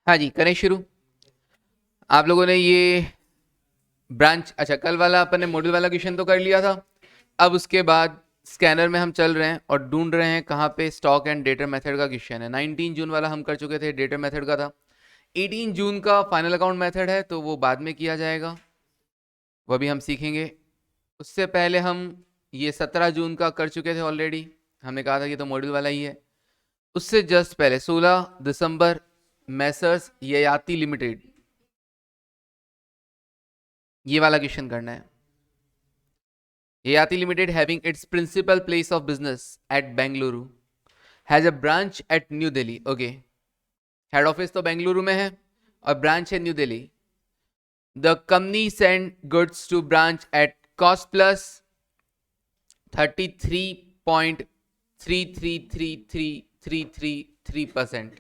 हाँ जी, करें शुरू। आप लोगों ने ये ब्रांच, अच्छा कल वाला अपन ने मॉड्यूल वाला क्वेश्चन तो कर लिया था। अब उसके बाद स्कैनर में हम चल रहे हैं और ढूंढ रहे हैं कहाँ पे स्टॉक एंड डेटर मेथड का क्वेश्चन है। 19 जून वाला हम कर चुके थे, डेटर मेथड का था। 18 जून का फाइनल अकाउंट मेथड है, तो वो बाद में किया जाएगा, वो भी हम सीखेंगे। उससे पहले हम ये 17 जून का कर चुके थे ऑलरेडी। हमने कहा था कि तो मॉड्यूल वाला ही है। उससे जस्ट पहले 16 दिसंबर मैसर्स ययाति लिमिटेड, ये वाला क्वेश्चन करना है। Yayati Limited, having its principal place of business at Bengaluru, has a branch at New Delhi. Okay, head office तो बेंगलुरु में है और branch है new Delhi. The company sent goods to branch at cost plus 33.333333%,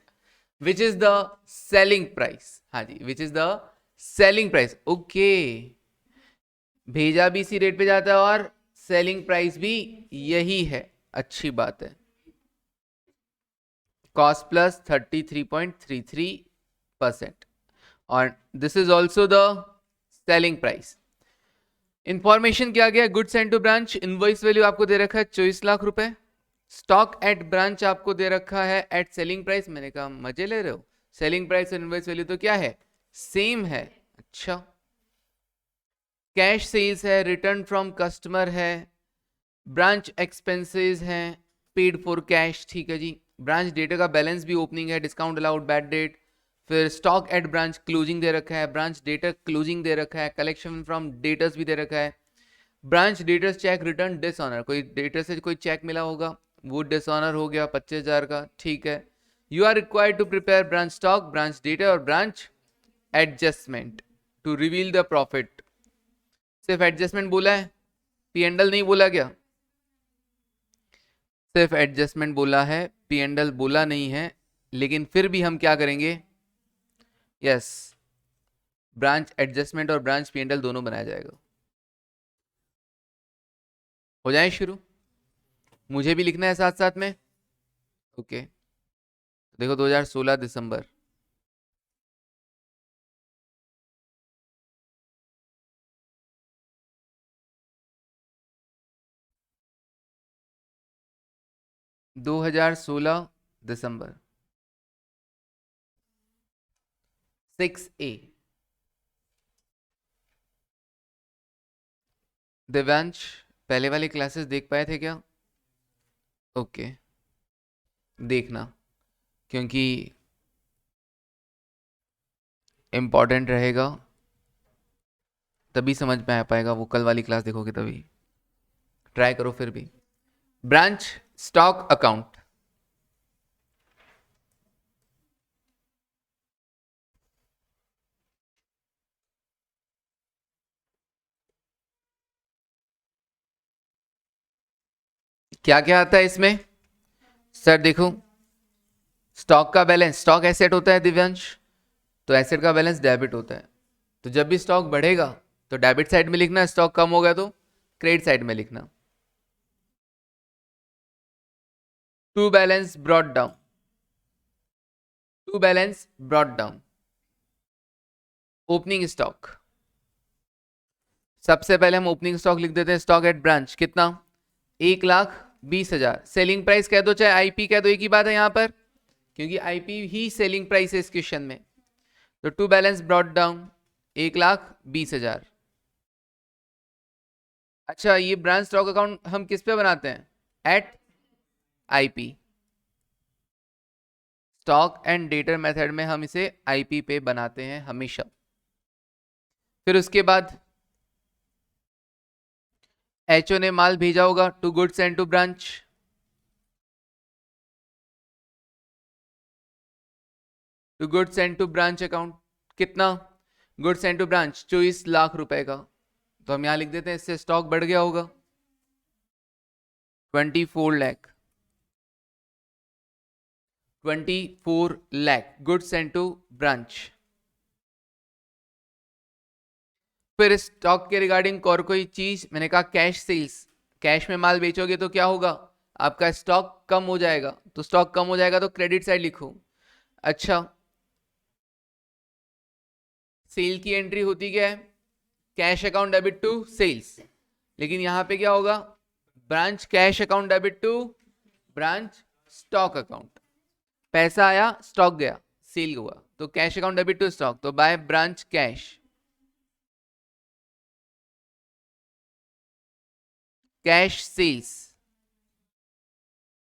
which is the selling price. हाँ जी, which is the selling price. Okay, भेजा भी इसी rate पे जाता है और सेलिंग प्राइस भी यही है, अच्छी बात है। कॉस्ट प्लस 33.33% और this is also the selling price. Information क्या गया, goods send to branch, invoice value आपको दे रखा है 24 लाख रुपए। स्टॉक एट ब्रांच आपको दे रखा है एट सेलिंग प्राइस। मैंने कहा मजे ले रहे हो, सेलिंग प्राइस और इनवॉइस वैल्यू तो क्या है, सेम है। अच्छा, कैश सेल्स है, रिटर्न फ्रॉम कस्टमर है, ब्रांच एक्सपेंसेस हैं, पेड फॉर कैश, ठीक है जी। ब्रांच डेटा का बैलेंस भी ओपनिंग है, डिस्काउंट अलाउड, बैड डेट। फिर स्टॉक एट ब्रांच क्लोजिंग दे रखा है, ब्रांच डेटा क्लोजिंग दे रखा है, कलेक्शन फ्रॉम डेटर्स भी दे रखा है। Branch debtors check return dishonour, कोई डेटर से कोई चेक मिला होगा, वो डिसऑनर हो गया 25,000 का, ठीक है। You are required to prepare branch stock, branch data और branch adjustment to reveal the profit. सिर्फ एडजस्टमेंट बोला है, पी एंडल नहीं बोला क्या? सिर्फ एडजस्टमेंट बोला है, पी एंडल बोला नहीं है, लेकिन फिर भी हम क्या करेंगे, यस, ब्रांच एडजस्टमेंट और ब्रांच पी एंडल दोनों बनाया जाएगा। हो जाए शुरू, मुझे भी लिखना है साथ साथ में। ओके, देखो 2016 दिसंबर, दो हजार सोलह दिसंबर 6A। दिव्यांश, पहले वाली क्लासेस देख पाए थे क्या? ओके, देखना, क्योंकि इम्पॉर्टेंट रहेगा, तभी समझ में आ पाएगा। वो कल वाली क्लास देखोगे तभी। ट्राई करो फिर भी। ब्रांच स्टॉक अकाउंट, क्या क्या आता है इसमें सर? देखो, स्टॉक का बैलेंस, स्टॉक एसेट होता है दिव्यांश, तो एसेट का बैलेंस डेबिट होता है। तो जब भी स्टॉक बढ़ेगा तो डेबिट साइड में लिखना, स्टॉक कम हो गया तो क्रेडिट साइड में लिखना। To balance brought down, to balance brought down. Opening stock, सबसे पहले हम ओपनिंग स्टॉक लिख देते हैं। स्टॉक एट ब्रांच कितना, 1,20,000। सेलिंग प्राइस कह दो चाहे आईपी कह दो, एक ही बात है यहाँ पर, क्योंकि आईपी ही सेलिंग प्राइस है इस क्वेश्चन में। तो टू बैलेंस ब्रॉट डाउन 1,20,000। अच्छा, ये ब्रांच स्टॉक अकाउंट हम किस पे बनाते हैं? At IP. Stock and debtor method में हम इसे आईपी पे बनाते हैं हमेशा। फिर उसके बाद एचओ ने माल भेजा होगा to goods and to branch, to goods and to branch account कितना, goods and to branch 24 lakh रुपए का। तो हम यहां लिख देते हैं, इससे स्टॉक बढ़ गया होगा 24 lakh, 24 lakh goods and to branch. फिर स्टॉक के रिगार्डिंग और कोई चीज, मैंने कहा कैश सेल्स, कैश में माल बेचोगे तो क्या होगा, आपका स्टॉक कम हो जाएगा। तो स्टॉक कम हो जाएगा तो क्रेडिट साइड लिखो। अच्छा, सेल की एंट्री होती क्या है, cash account debit to sales, लेकिन यहां पे क्या होगा, branch cash account debit to branch stock account. पैसा आया, स्टॉक गया, सेल हुआ, तो cash account debit to stock, तो by branch cash, cash sales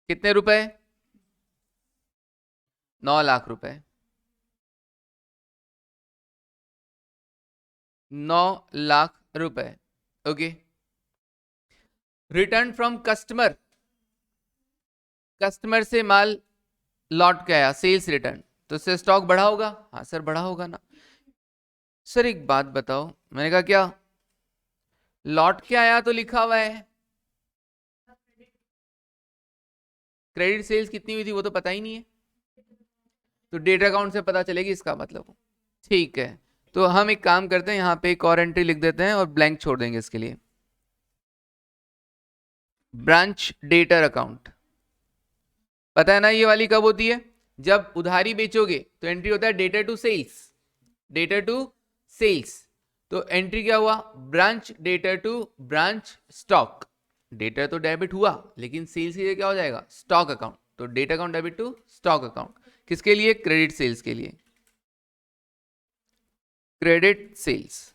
कितने रुपए, 9 लाख रुपए, 9 लाख रुपए। Okay, return from customer, customer से माल लौट के आया, सेल्स रिटर्न, तो उससे स्टॉक बढ़ा होगा, हाँ सर बढ़ा होगा ना। सर एक बात बताओ, मैंने कहा क्या, लौट के आया तो लिखा हुआ है, क्रेडिट सेल्स कितनी हुई थी वो तो पता ही नहीं है, तो डेट अकाउंट से पता चलेगी इसका मतलब। ठीक है, तो हम एक काम करते हैं, यहाँ पे एक और एंट्री लिख देते हैं और ब्लैंक छोड़ देंगे इसके लिए, ब्रांच डेटर अकाउंट। पता है ना ये वाली कब होती है, जब उधारी बेचोगे तो एंट्री होता है debtor to sales, debtor to sales, तो एंट्री क्या हुआ, branch debtor to branch stock, debtor तो डेबिट हुआ लेकिन सेल्स के लिए क्या हो जाएगा, स्टॉक अकाउंट, तो debt account debit to stock account, किसके लिए, क्रेडिट सेल्स के लिए, क्रेडिट सेल्स।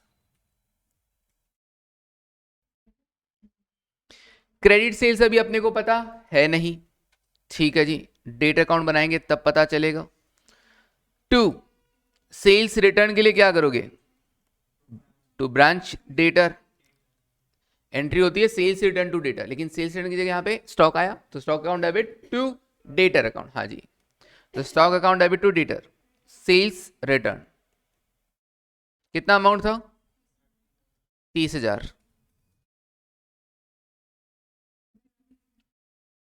क्रेडिट सेल्स अभी अपने को पता है नहीं, ठीक है जी, डेट अकाउंट बनाएंगे तब पता चलेगा। 2 सेल्स रिटर्न के लिए क्या करोगे, टू ब्रांच डेटर, एंट्री होती है सेल्स रिटर्न टू डेटर, लेकिन सेल्स रिटर्न की जगह यहाँ पे स्टॉक आया, तो stock account debit to debtor account, हाँ जी, तो stock account debit to debtor, sales return, कितना अमाउंट था, 30,000।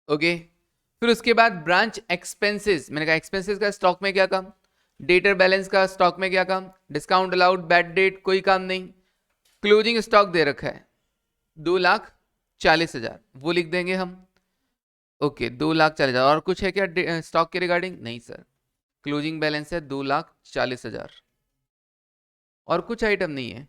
ओके, फिर उसके बाद ब्रांच एक्सपेंसेस, मैंने कहा एक्सपेंसेस का स्टॉक में क्या काम, डेटर बैलेंस का स्टॉक में क्या काम, डिस्काउंट अलाउड बैड डेट कोई काम नहीं, क्लोजिंग स्टॉक दे रखा है 2,40,000, वो लिख देंगे हम। ओके, 2,40,000, और कुछ है क्या स्टॉक के रिगार्डिंग, नहीं सर, क्लोजिंग बैलेंस है 2,40,000, और कुछ आइटम नहीं है।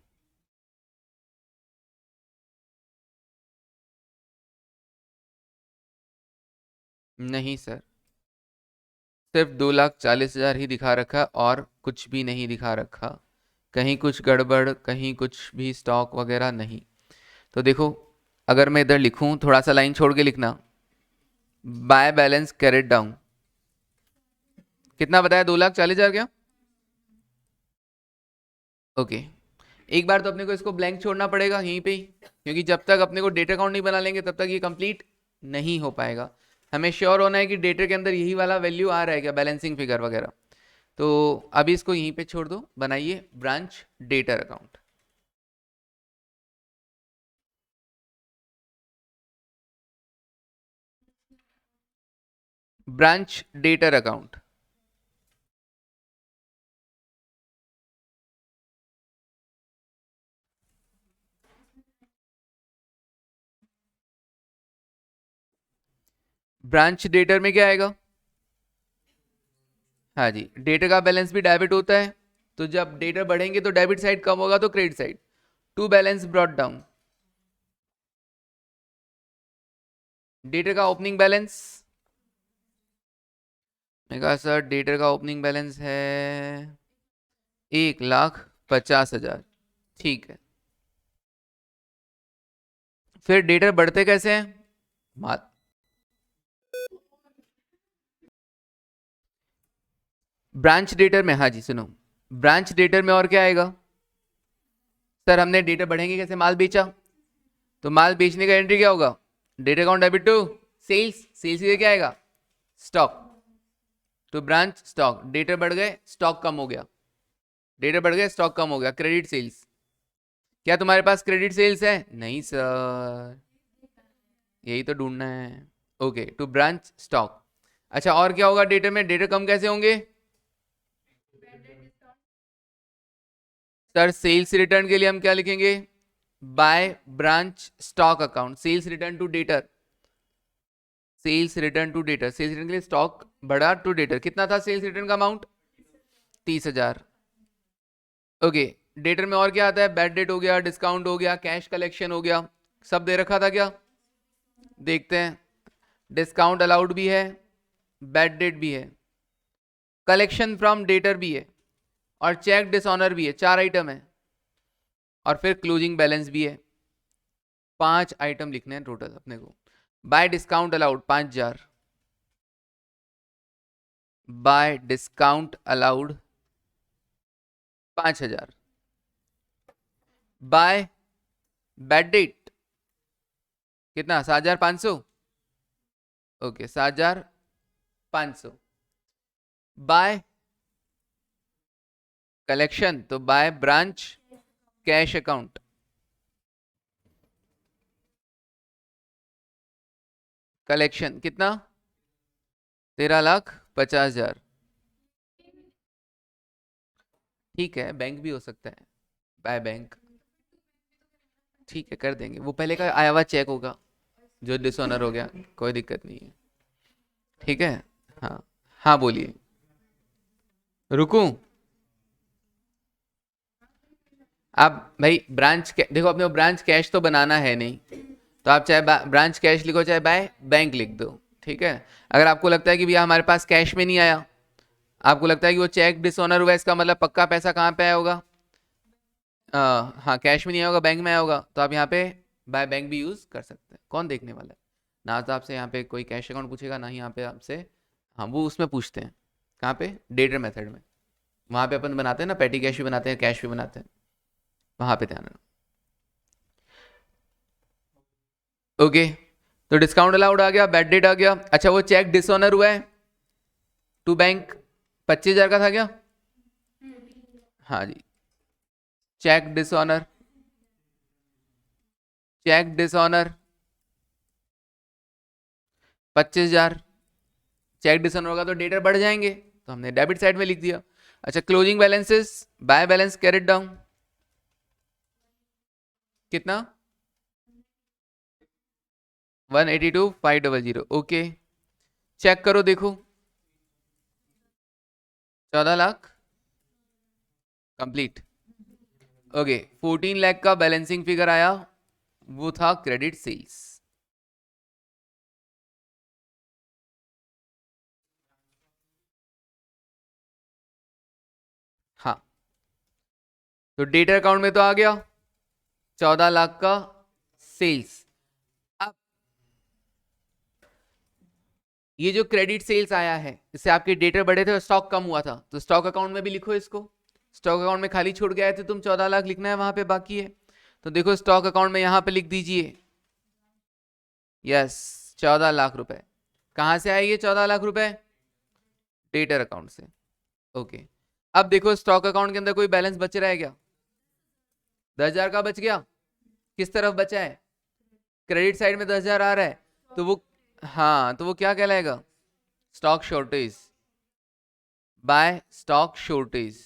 नहीं सर, सिर्फ 2,40,000 ही दिखा रखा, और कुछ भी नहीं दिखा रखा, कहीं कुछ गड़बड़, कहीं कुछ भी स्टॉक वगैरह नहीं। तो देखो, अगर मैं इधर लिखूं, थोड़ा सा लाइन छोड़ के लिखना, बाय बैलेंस कैरेट डाउन, कितना बताया, 2,40,000 क्या, ओके, एक बार तो अपने को इसको ब्लैंक छोड़ना पड़ेगा यहीं पे ही, क्योंकि जब तक अपने को डेटा अकाउंट नहीं बना लेंगे तब तक ये कंप्लीट नहीं हो पाएगा। हमें श्योर होना है कि डेटा के अंदर यही वाला वैल्यू आ रहा है क्या, बैलेंसिंग फिगर वगैरह, तो अभी इसको यहीं पे छोड़ दो, बनाइए branch debtor account. Branch debtor account, branch debtor में क्या आएगा, हाँ जी, डेटर का बैलेंस भी डेबिट होता है, तो जब डेटर बढ़ेंगे तो डेबिट साइड कम होगा तो credit side, to balance brought down, debtor का ओपनिंग बैलेंस, मैं कहा सर डेटर का ओपनिंग बैलेंस है 1,50,000, ठीक है, फिर डेटर बढ़ते कैसे हैं, ब्रांच डेटर में, हाँ जी सुनो, ब्रांच डेटर में और क्या आएगा, सर हमने डेटर बढ़ेंगे कैसे, माल बेचा, तो माल बेचने का एंट्री क्या होगा, debtor account debit to sales, sales के क्या आएगा, स्टॉक, तो ब्रांच स्टॉक, डेटर बढ़ गए स्टॉक कम हो गया, डेटर बढ़ गए स्टॉक कम हो गया, क्रेडिट सेल्स, क्या तुम्हारे पास क्रेडिट सेल्स है, नहीं सर, यही तो ढूंढना है। ओके, टू ब्रांच स्टॉक, अच्छा और क्या होगा डेटर में, डेटर कम कैसे होंगे, सर सेल्स रिटर्न के लिए हम क्या लिखेंगे, by branch stock account, sales return to debtor, sales return to debtor, sales return के लिए स्टॉक बढ़ा टू डेटर, कितना था सेल्स रिटर्न का अमाउंट, 30,000। ओके, डेटर में और क्या आता है? बैड डेट हो गया, डिस्काउंट हो गया, कैश कलेक्शन हो गया, सब दे रखा था क्या? देखते हैं, डिस्काउंट अलाउड भी है, बैड डेट भी है, कलेक्शन फ्रॉम डेटर भी है, और चेक डिसऑनर भी है। 4 आइटम है, और फिर क्लोजिंग बैलेंस भी है। 5 आइटम लिखने हैं टोटल अपने को। Bye discount allowed 5000, bye discount allowed 5000, by bad debt कितना? 7500। ओके, 7500। बाय कलेक्शन तो by branch cash account, collection कितना? 13,50,000। ठीक है, बैंक भी हो सकता है, बाय बैंक। ठीक है, कर देंगे। वो पहले का आया हुआ चेक होगा जो डिसऑनर हो गया, कोई दिक्कत नहीं है। ठीक है, हाँ हाँ बोलिए। रुकूं? आप भाई ब्रांच देखो, अपने ब्रांच कैश तो बनाना है नहीं, तो आप चाहे ब्रांच कैश लिखो चाहे बाय बैंक लिख दो। ठीक है, अगर आपको लगता है कि भैया हमारे पास कैश में नहीं आया, आपको लगता है कि वो चेक डिसऑनर हुआ, इसका मतलब पक्का पैसा कहाँ पे आया होगा? हाँ, कैश में नहीं आया होगा, बैंक में आया होगा, तो आप यहाँ पे बाय बैंक भी यूज कर सकते हैं। कौन देखने वाला है? ना तो आपसे यहाँ पे कोई कैश अकाउंट पूछेगा, ना ही यहाँ पे आपसे, हाँ वो उसमें पूछते हैं। कहाँ पे? डेटर मेथड में। वहाँ पे अपन बनाते हैं ना, पेटी कैश भी बनाते हैं, कैश भी बनाते हैं, वहाँ पे ध्यान रखना। ओके, तो डिस्काउंट अलाउड आ गया, बैड डेट आ गया। अच्छा, वो चेक डिसऑनर हुआ है टू बैंक, 25,000 का था क्या? हाँ जी, cheque dishonour, cheque dishonour 25,000। Cheque dishonour होगा तो डेटर बढ़ जाएंगे, तो हमने डेबिट साइड में लिख दिया। अच्छा, closing balances, by balance carried down कितना? 182,500। ओके, चेक करो देखो, 14 लाख कंप्लीट। ओके, 14 लाख का बैलेंसिंग फिगर आया, वो था क्रेडिट सेल्स। हाँ, तो डेटर अकाउंट में तो आ गया 14 लाख का सेल्स। अब ये जो क्रेडिट सेल्स आया है, इससे आपके डेटर बढ़े थे और स्टॉक कम हुआ था, तो स्टॉक अकाउंट में भी लिखो इसको। स्टॉक अकाउंट में खाली छोड़ के आए थे तुम, 14 लाख लिखना है, वहां पे बाकी है, तो देखो स्टॉक अकाउंट में यहां पे लिख दीजिए, यस 14 लाख रुपए। कहां से आए ये 14 लाख रुपए? डेटर अकाउंट से। ओके, अब देखो स्टॉक अकाउंट के अंदर कोई बैलेंस बच रहा है क्या? 10,000 का बच गया। किस तरफ बचा है? क्रेडिट साइड में 10,000 आ रहा है, तो वो, हाँ तो वो क्या कहलाएगा? Stock shortage, by stock shortage.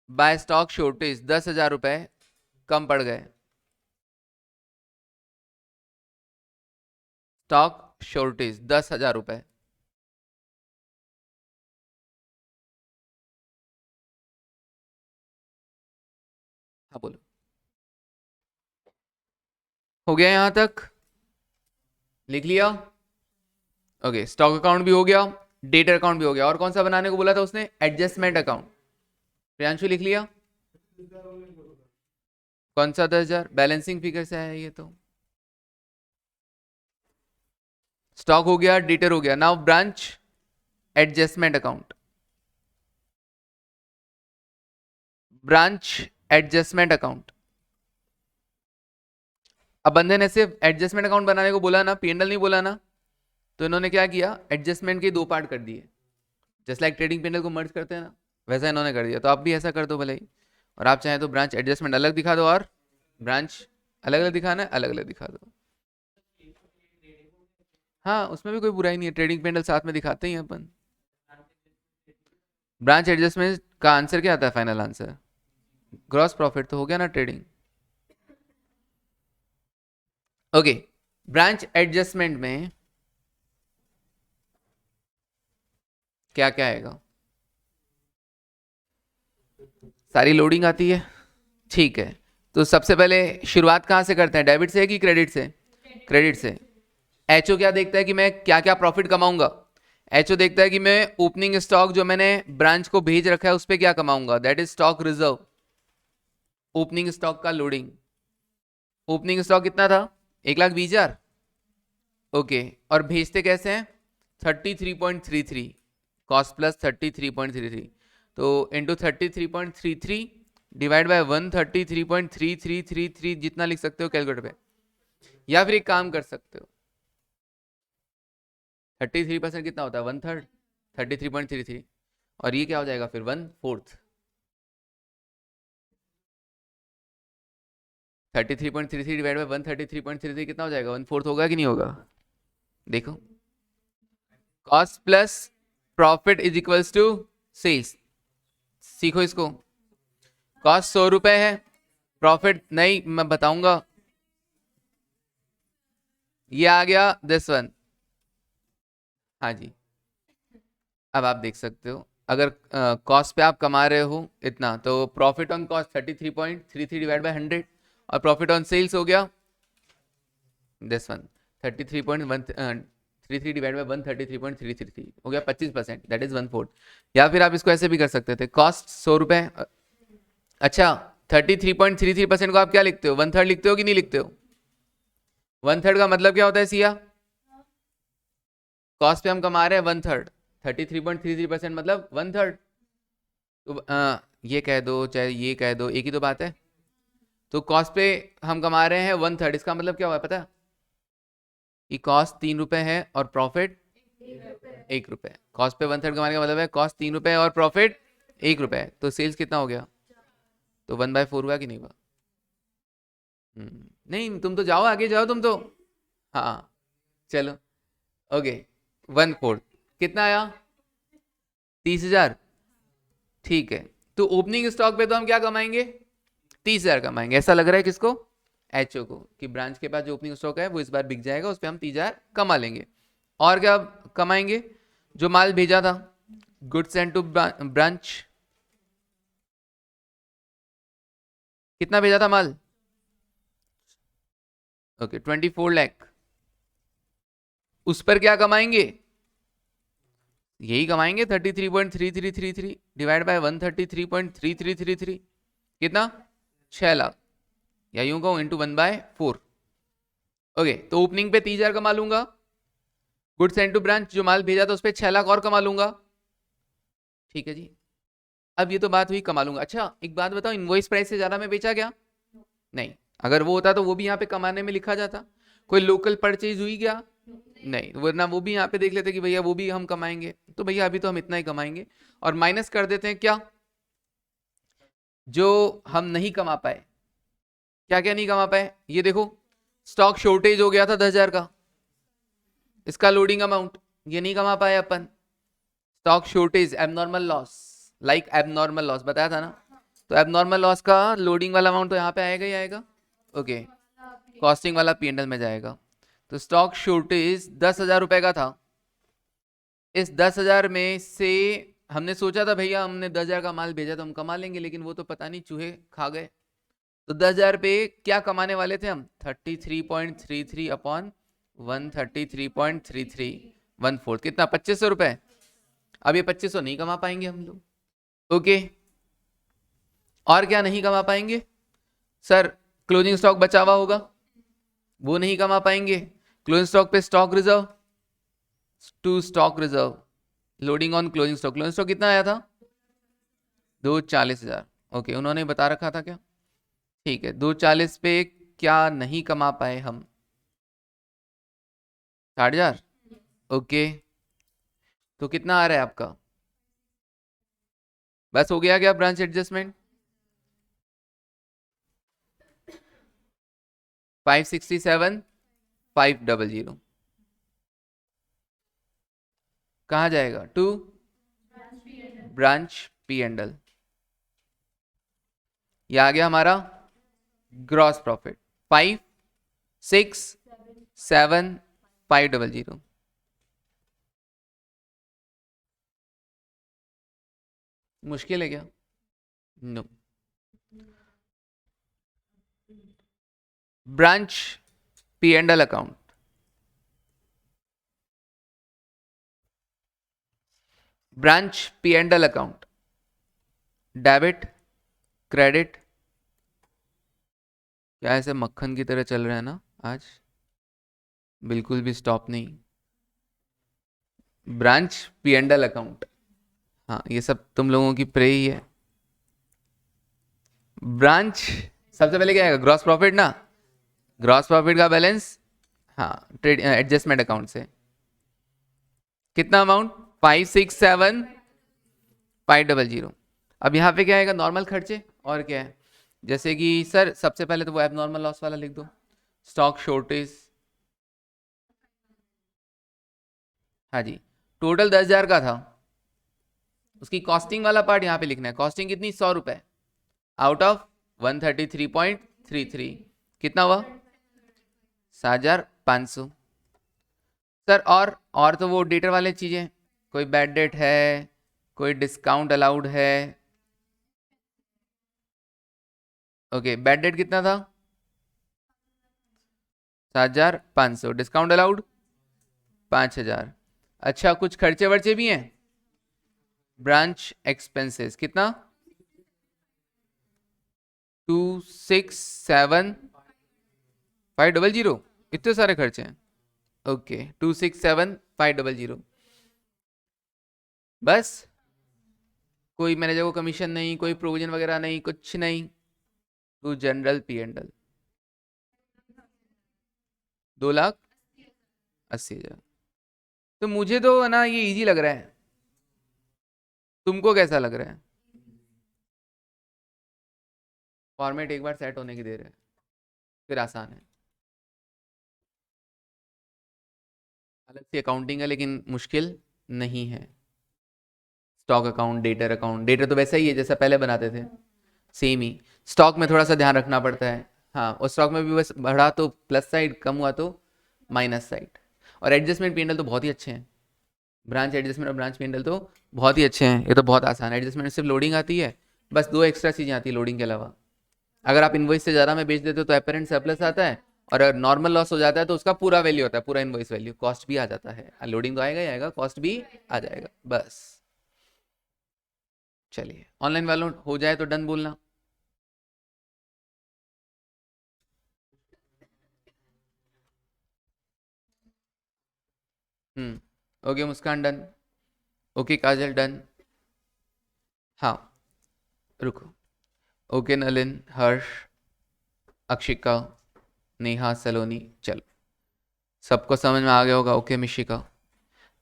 By stock shortage 10,000 रुपए कम पड़ गए। स्टॉक शॉर्टेज 10,000 रुपए। हाँ बोलो, हो गया यहां तक? लिख लिया? ओके, स्टॉक अकाउंट भी हो गया, डेटर अकाउंट भी हो गया, और कौन सा बनाने को बोला था उसने? Adjustment account. प्रियांशु लिख लिया? कौन सा 10,000? बैलेंसिंग फिगर से आया ये तो। स्टॉक हो गया, डेटर हो गया, now branch adjustment account, branch adjustment account. अब बंदे ने सिर्फ एडजस्टमेंट अकाउंट बनाने को बोला ना, पीएनएल नहीं बोला ना, तो इन्होंने क्या किया, एडजस्टमेंट के 2 पार्ट कर दिए। जैसे लाइक ट्रेडिंग पीएनएल को मर्ज करते हैं ना, वैसा इन्होंने कर दिया, तो आप भी ऐसा कर दो भले ही। और आप चाहें तो ब्रांच एडजस्टमेंट अलग दिखा दो, और ब्रांच अलग अलग दिखाना है, अलग अलग दिखा दो। हाँ, उसमें भी कोई बुराई नहीं है, ट्रेडिंग पीएनएल साथ में दिखाते ही हैं अपन। ब्रांच एडजस्टमेंट का आंसर क्या आता है? फाइनल आंसर ग्रॉस प्रॉफिट, तो हो गया ना ट्रेडिंग। ओके, ब्रांच एडजस्टमेंट में क्या क्या आएगा? सारी लोडिंग आती है, ठीक है। तो सबसे पहले शुरुआत कहाँ से करते हैं, डेबिट से कि क्रेडिट से? क्रेडिट से। एचओ क्या देखता है कि मैं क्या क्या प्रॉफिट कमाऊंगा? एचओ देखता है कि मैं ओपनिंग स्टॉक जो मैंने ब्रांच को भेज रखा है उस पर क्या कमाऊंगा, that is stock reserve. Opening stock का लोडिंग, ओपनिंग स्टॉक कितना था? 1,20,000। ओके, और भेजते कैसे हैं? 33.33, कॉस्ट प्लस 33.33, तो इंटू 33.33 डिवाइड बाय 133.3333 जितना लिख सकते हो कैलकुलेटर पे, या फिर एक काम कर सकते हो, 33% कितना होता है? 1/3, 33.33, और ये क्या हो जाएगा फिर? 1/4। 33.33 डिवाइड बाय 133.33 कितना हो जाएगा? 1/4 होगा कि नहीं होगा? देखो, cost plus profit is equals to sales. सीखो इसको। कॉस्ट 100 रुपए है, प्रॉफिट नहीं, मैं बताऊंगा। ये आ गया दिस वन। हाँ जी, अब आप देख सकते हो, अगर कॉस्ट पे आप कमा रहे हो इतना, तो profit on cost 33.33 divide by 100, और प्रॉफिट ऑन सेल्स हो गया दिस वन, 33.133 डिवाइड बाय 133.333 हो गया 25%, दैट इज 1/4। या फिर आप इसको ऐसे भी कर सकते थे, कॉस्ट 100 रुपए, अच्छा 33.33% को आप क्या लिखते हो? 1/3 लिखते हो कि नहीं लिखते हो? 1/3 का मतलब क्या होता है सिया? कॉस्ट पे हम कमा रहे हैं 1/3, 33.33% मतलब 1/3। तो ये कह दो चाहे ये कह दो, एक ही तो बात है। तो कॉस्ट पे हम कमा रहे हैं 1/3, इसका मतलब क्या हुआ पता है? कि कॉस्ट 3 रुपए है और प्रॉफिट 1 रुपए। कॉस्ट पे 1/3 कमाने का मतलब है कॉस्ट 3 रुपए और प्रॉफिट 1 रुपए, तो सेल्स कितना हो गया? तो 1/4 हुआ कि नहीं हुआ? नहीं, तुम तो जाओ, आगे जाओ तुम तो। हाँ, चलो, ओके, 1/4 कितना आया? 30,000। ठीक है, तो ओपनिंग स्टॉक पे तो हम क्या कमाएंगे? 30,000 कमाएंगे। ऐसा लग रहा है किसको? एचओ को, कि ब्रांच के पास जो ओपनिंग स्टॉक है वो इस बार बिक जाएगा, उस पर हम 30,000 कमा लेंगे। और क्या कमाएंगे? जो माल भेजा था, गुड्स एंड टू ब्रांच, कितना भेजा था माल? ओके, 24 लाख। उस पर क्या कमाएंगे? यही कमाएंगे, 33.3333 डिवाइड बाय 133.3333, कितना? 6 लाख, या यूं कहूं इंटू 1/4। ओके, तो ओपनिंग पे 30,000 कमा लूंगा, गुड्स एंड टू ब्रांच जो माल भेजा था उस पर 6 लाख और कमा लूंगा। ठीक है जी, अब ये तो बात हुई कमा लूंगा। अच्छा एक बात बताओ, इनवॉइस प्राइस से ज्यादा में बेचा क्या? नहीं, अगर वो होता तो वो भी यहाँ पे कमाने में लिखा जाता। कोई लोकल परचेज हुई क्या? नहीं, वरना वो भी यहाँ पे देख लेते कि भैया वो भी हम कमाएंगे, तो भैया अभी तो हम इतना ही कमाएंगे, और माइनस कर देते हैं क्या? जो हम नहीं कमा पाए। क्या क्या नहीं कमा पाए? ये देखो, स्टॉक शॉर्टेज हो गया था 10,000 का, इसका लोडिंग अमाउंट ये नहीं कमा पाए अपन। Stock shortage, abnormal loss, like abnormal loss बताया था ना, तो एबनॉर्मल लॉस का लोडिंग वाला अमाउंट तो यहाँ पे आएगा ही आएगा। ओके, कॉस्टिंग वाला पीएनएल में जाएगा। तो स्टॉक शॉर्टेज 10,000 रुपए का था, इस 10,000 में से हमने सोचा था भैया हमने 10,000 का माल भेजा तो हम कमा लेंगे, लेकिन वो तो पता नहीं चूहे खा गए। तो 10,000 पे क्या कमाने वाले थे हम? 33.33 अपॉन 133.33, 1/4 कितना? 2500 रुपए। अब ये 2500 नहीं कमा पाएंगे हम लोग। ओके, और क्या नहीं कमा पाएंगे सर? क्लोजिंग स्टॉक बचा हुआ होगा, वो नहीं कमा पाएंगे। क्लोजिंग स्टॉक पे stock reserve, to stock reserve, loading on closing stock, closing stock कितना आया था? 240,000। ओके, उन्होंने बता रखा था क्या? ठीक है, 240 पे क्या नहीं कमा पाए हम? 60,000। ओके, तो कितना आ रहा है आपका? बस हो गया क्या ब्रांच एडजस्टमेंट? 567,500 कहाँ जाएगा? To branch P and L. ये आ गया हमारा ग्रॉस प्रॉफिट, 567,500। मुश्किल है क्या? No. Branch P and L account, branch P and L account, debit, credit, क्या ऐसे मक्खन की तरह चल रहा है ना आज, बिल्कुल भी स्टॉप नहीं। Branch P and L account, हाँ ये सब तुम लोगों की प्रे ही है। ब्रांच सबसे पहले क्या आएगा? ग्रॉस प्रॉफिट ना, ग्रॉस प्रॉफिट का बैलेंस, हाँ ट्रेड एडजस्टमेंट अकाउंट से कितना अमाउंट? 567500। अब यहाँ पे क्या आएगा? नॉर्मल खर्चे, और क्या है? जैसे कि सर सबसे पहले तो वो एबनॉर्मल लॉस वाला लिख दो, स्टॉक शॉर्टेज। हाँ जी, टोटल 10,000 का था, उसकी कॉस्टिंग वाला पार्ट यहाँ पे लिखना है। कॉस्टिंग कितनी? 100 रुपए आउट ऑफ 133.33, कितना हुआ? 7,500। सर और तो वो डेटर वाले चीजें, कोई बैड डेट है, कोई डिस्काउंट अलाउड है? ओके, बैड डेट कितना था? 7,500, डिस्काउंट अलाउड 5,000। अच्छा, कुछ खर्चे वर्चे भी हैं? ब्रांच एक्सपेंसेस कितना? 267,500, इतने सारे खर्चे हैं। ओके, 267,500, बस? कोई मैनेजर को कमीशन नहीं, कोई प्रोविजन वगैरह नहीं, कुछ नहीं? To general P and L 2,80,000। तो मुझे तो है ना ये इजी लग रहा है, तुमको कैसा लग रहा है? फॉर्मेट एक बार सेट होने की देर है, फिर आसान है। अलग से अकाउंटिंग है लेकिन मुश्किल नहीं है। Stock account, debtor account, debtor तो वैसा ही है जैसा पहले बनाते थे, सेम ही। स्टॉक में थोड़ा सा ध्यान रखना पड़ता है, हाँ, और स्टॉक में भी बस बढ़ा तो प्लस साइड, कम हुआ तो माइनस साइड। और एडजस्टमेंट पी तो बहुत ही अच्छे हैं, ब्रांच एडजस्टमेंट और ब्रांच पी तो बहुत ही अच्छे हैं। ये तो बहुत आसान है। एडजस्टमेंट सिर्फ लोडिंग आती है, बस दो एक्स्ट्रा चीज़ें आती है लोडिंग के अलावा। अगर आप इन्वॉइस से ज़्यादा में बेच देते हो तो अपेरेंट सरप्लस आता है, और अगर नॉर्मल लॉस हो जाता है तो उसका पूरा वैल्यू होता है, पूरा इन्वॉइस वैल्यू, कॉस्ट भी आ जाता है। लोडिंग तो आएगा ही आएगा, कॉस्ट भी आ जाएगा, बस। चलिए, ऑनलाइन वालों हो जाए तो डन बोलना। ओके मुस्कान डन, ओके काजल डन, हाँ रुको, ओके नलिन, हर्ष, अक्षिका, नेहा, सलोनी, चलो सबको समझ में आ गया होगा। ओके मिशिका,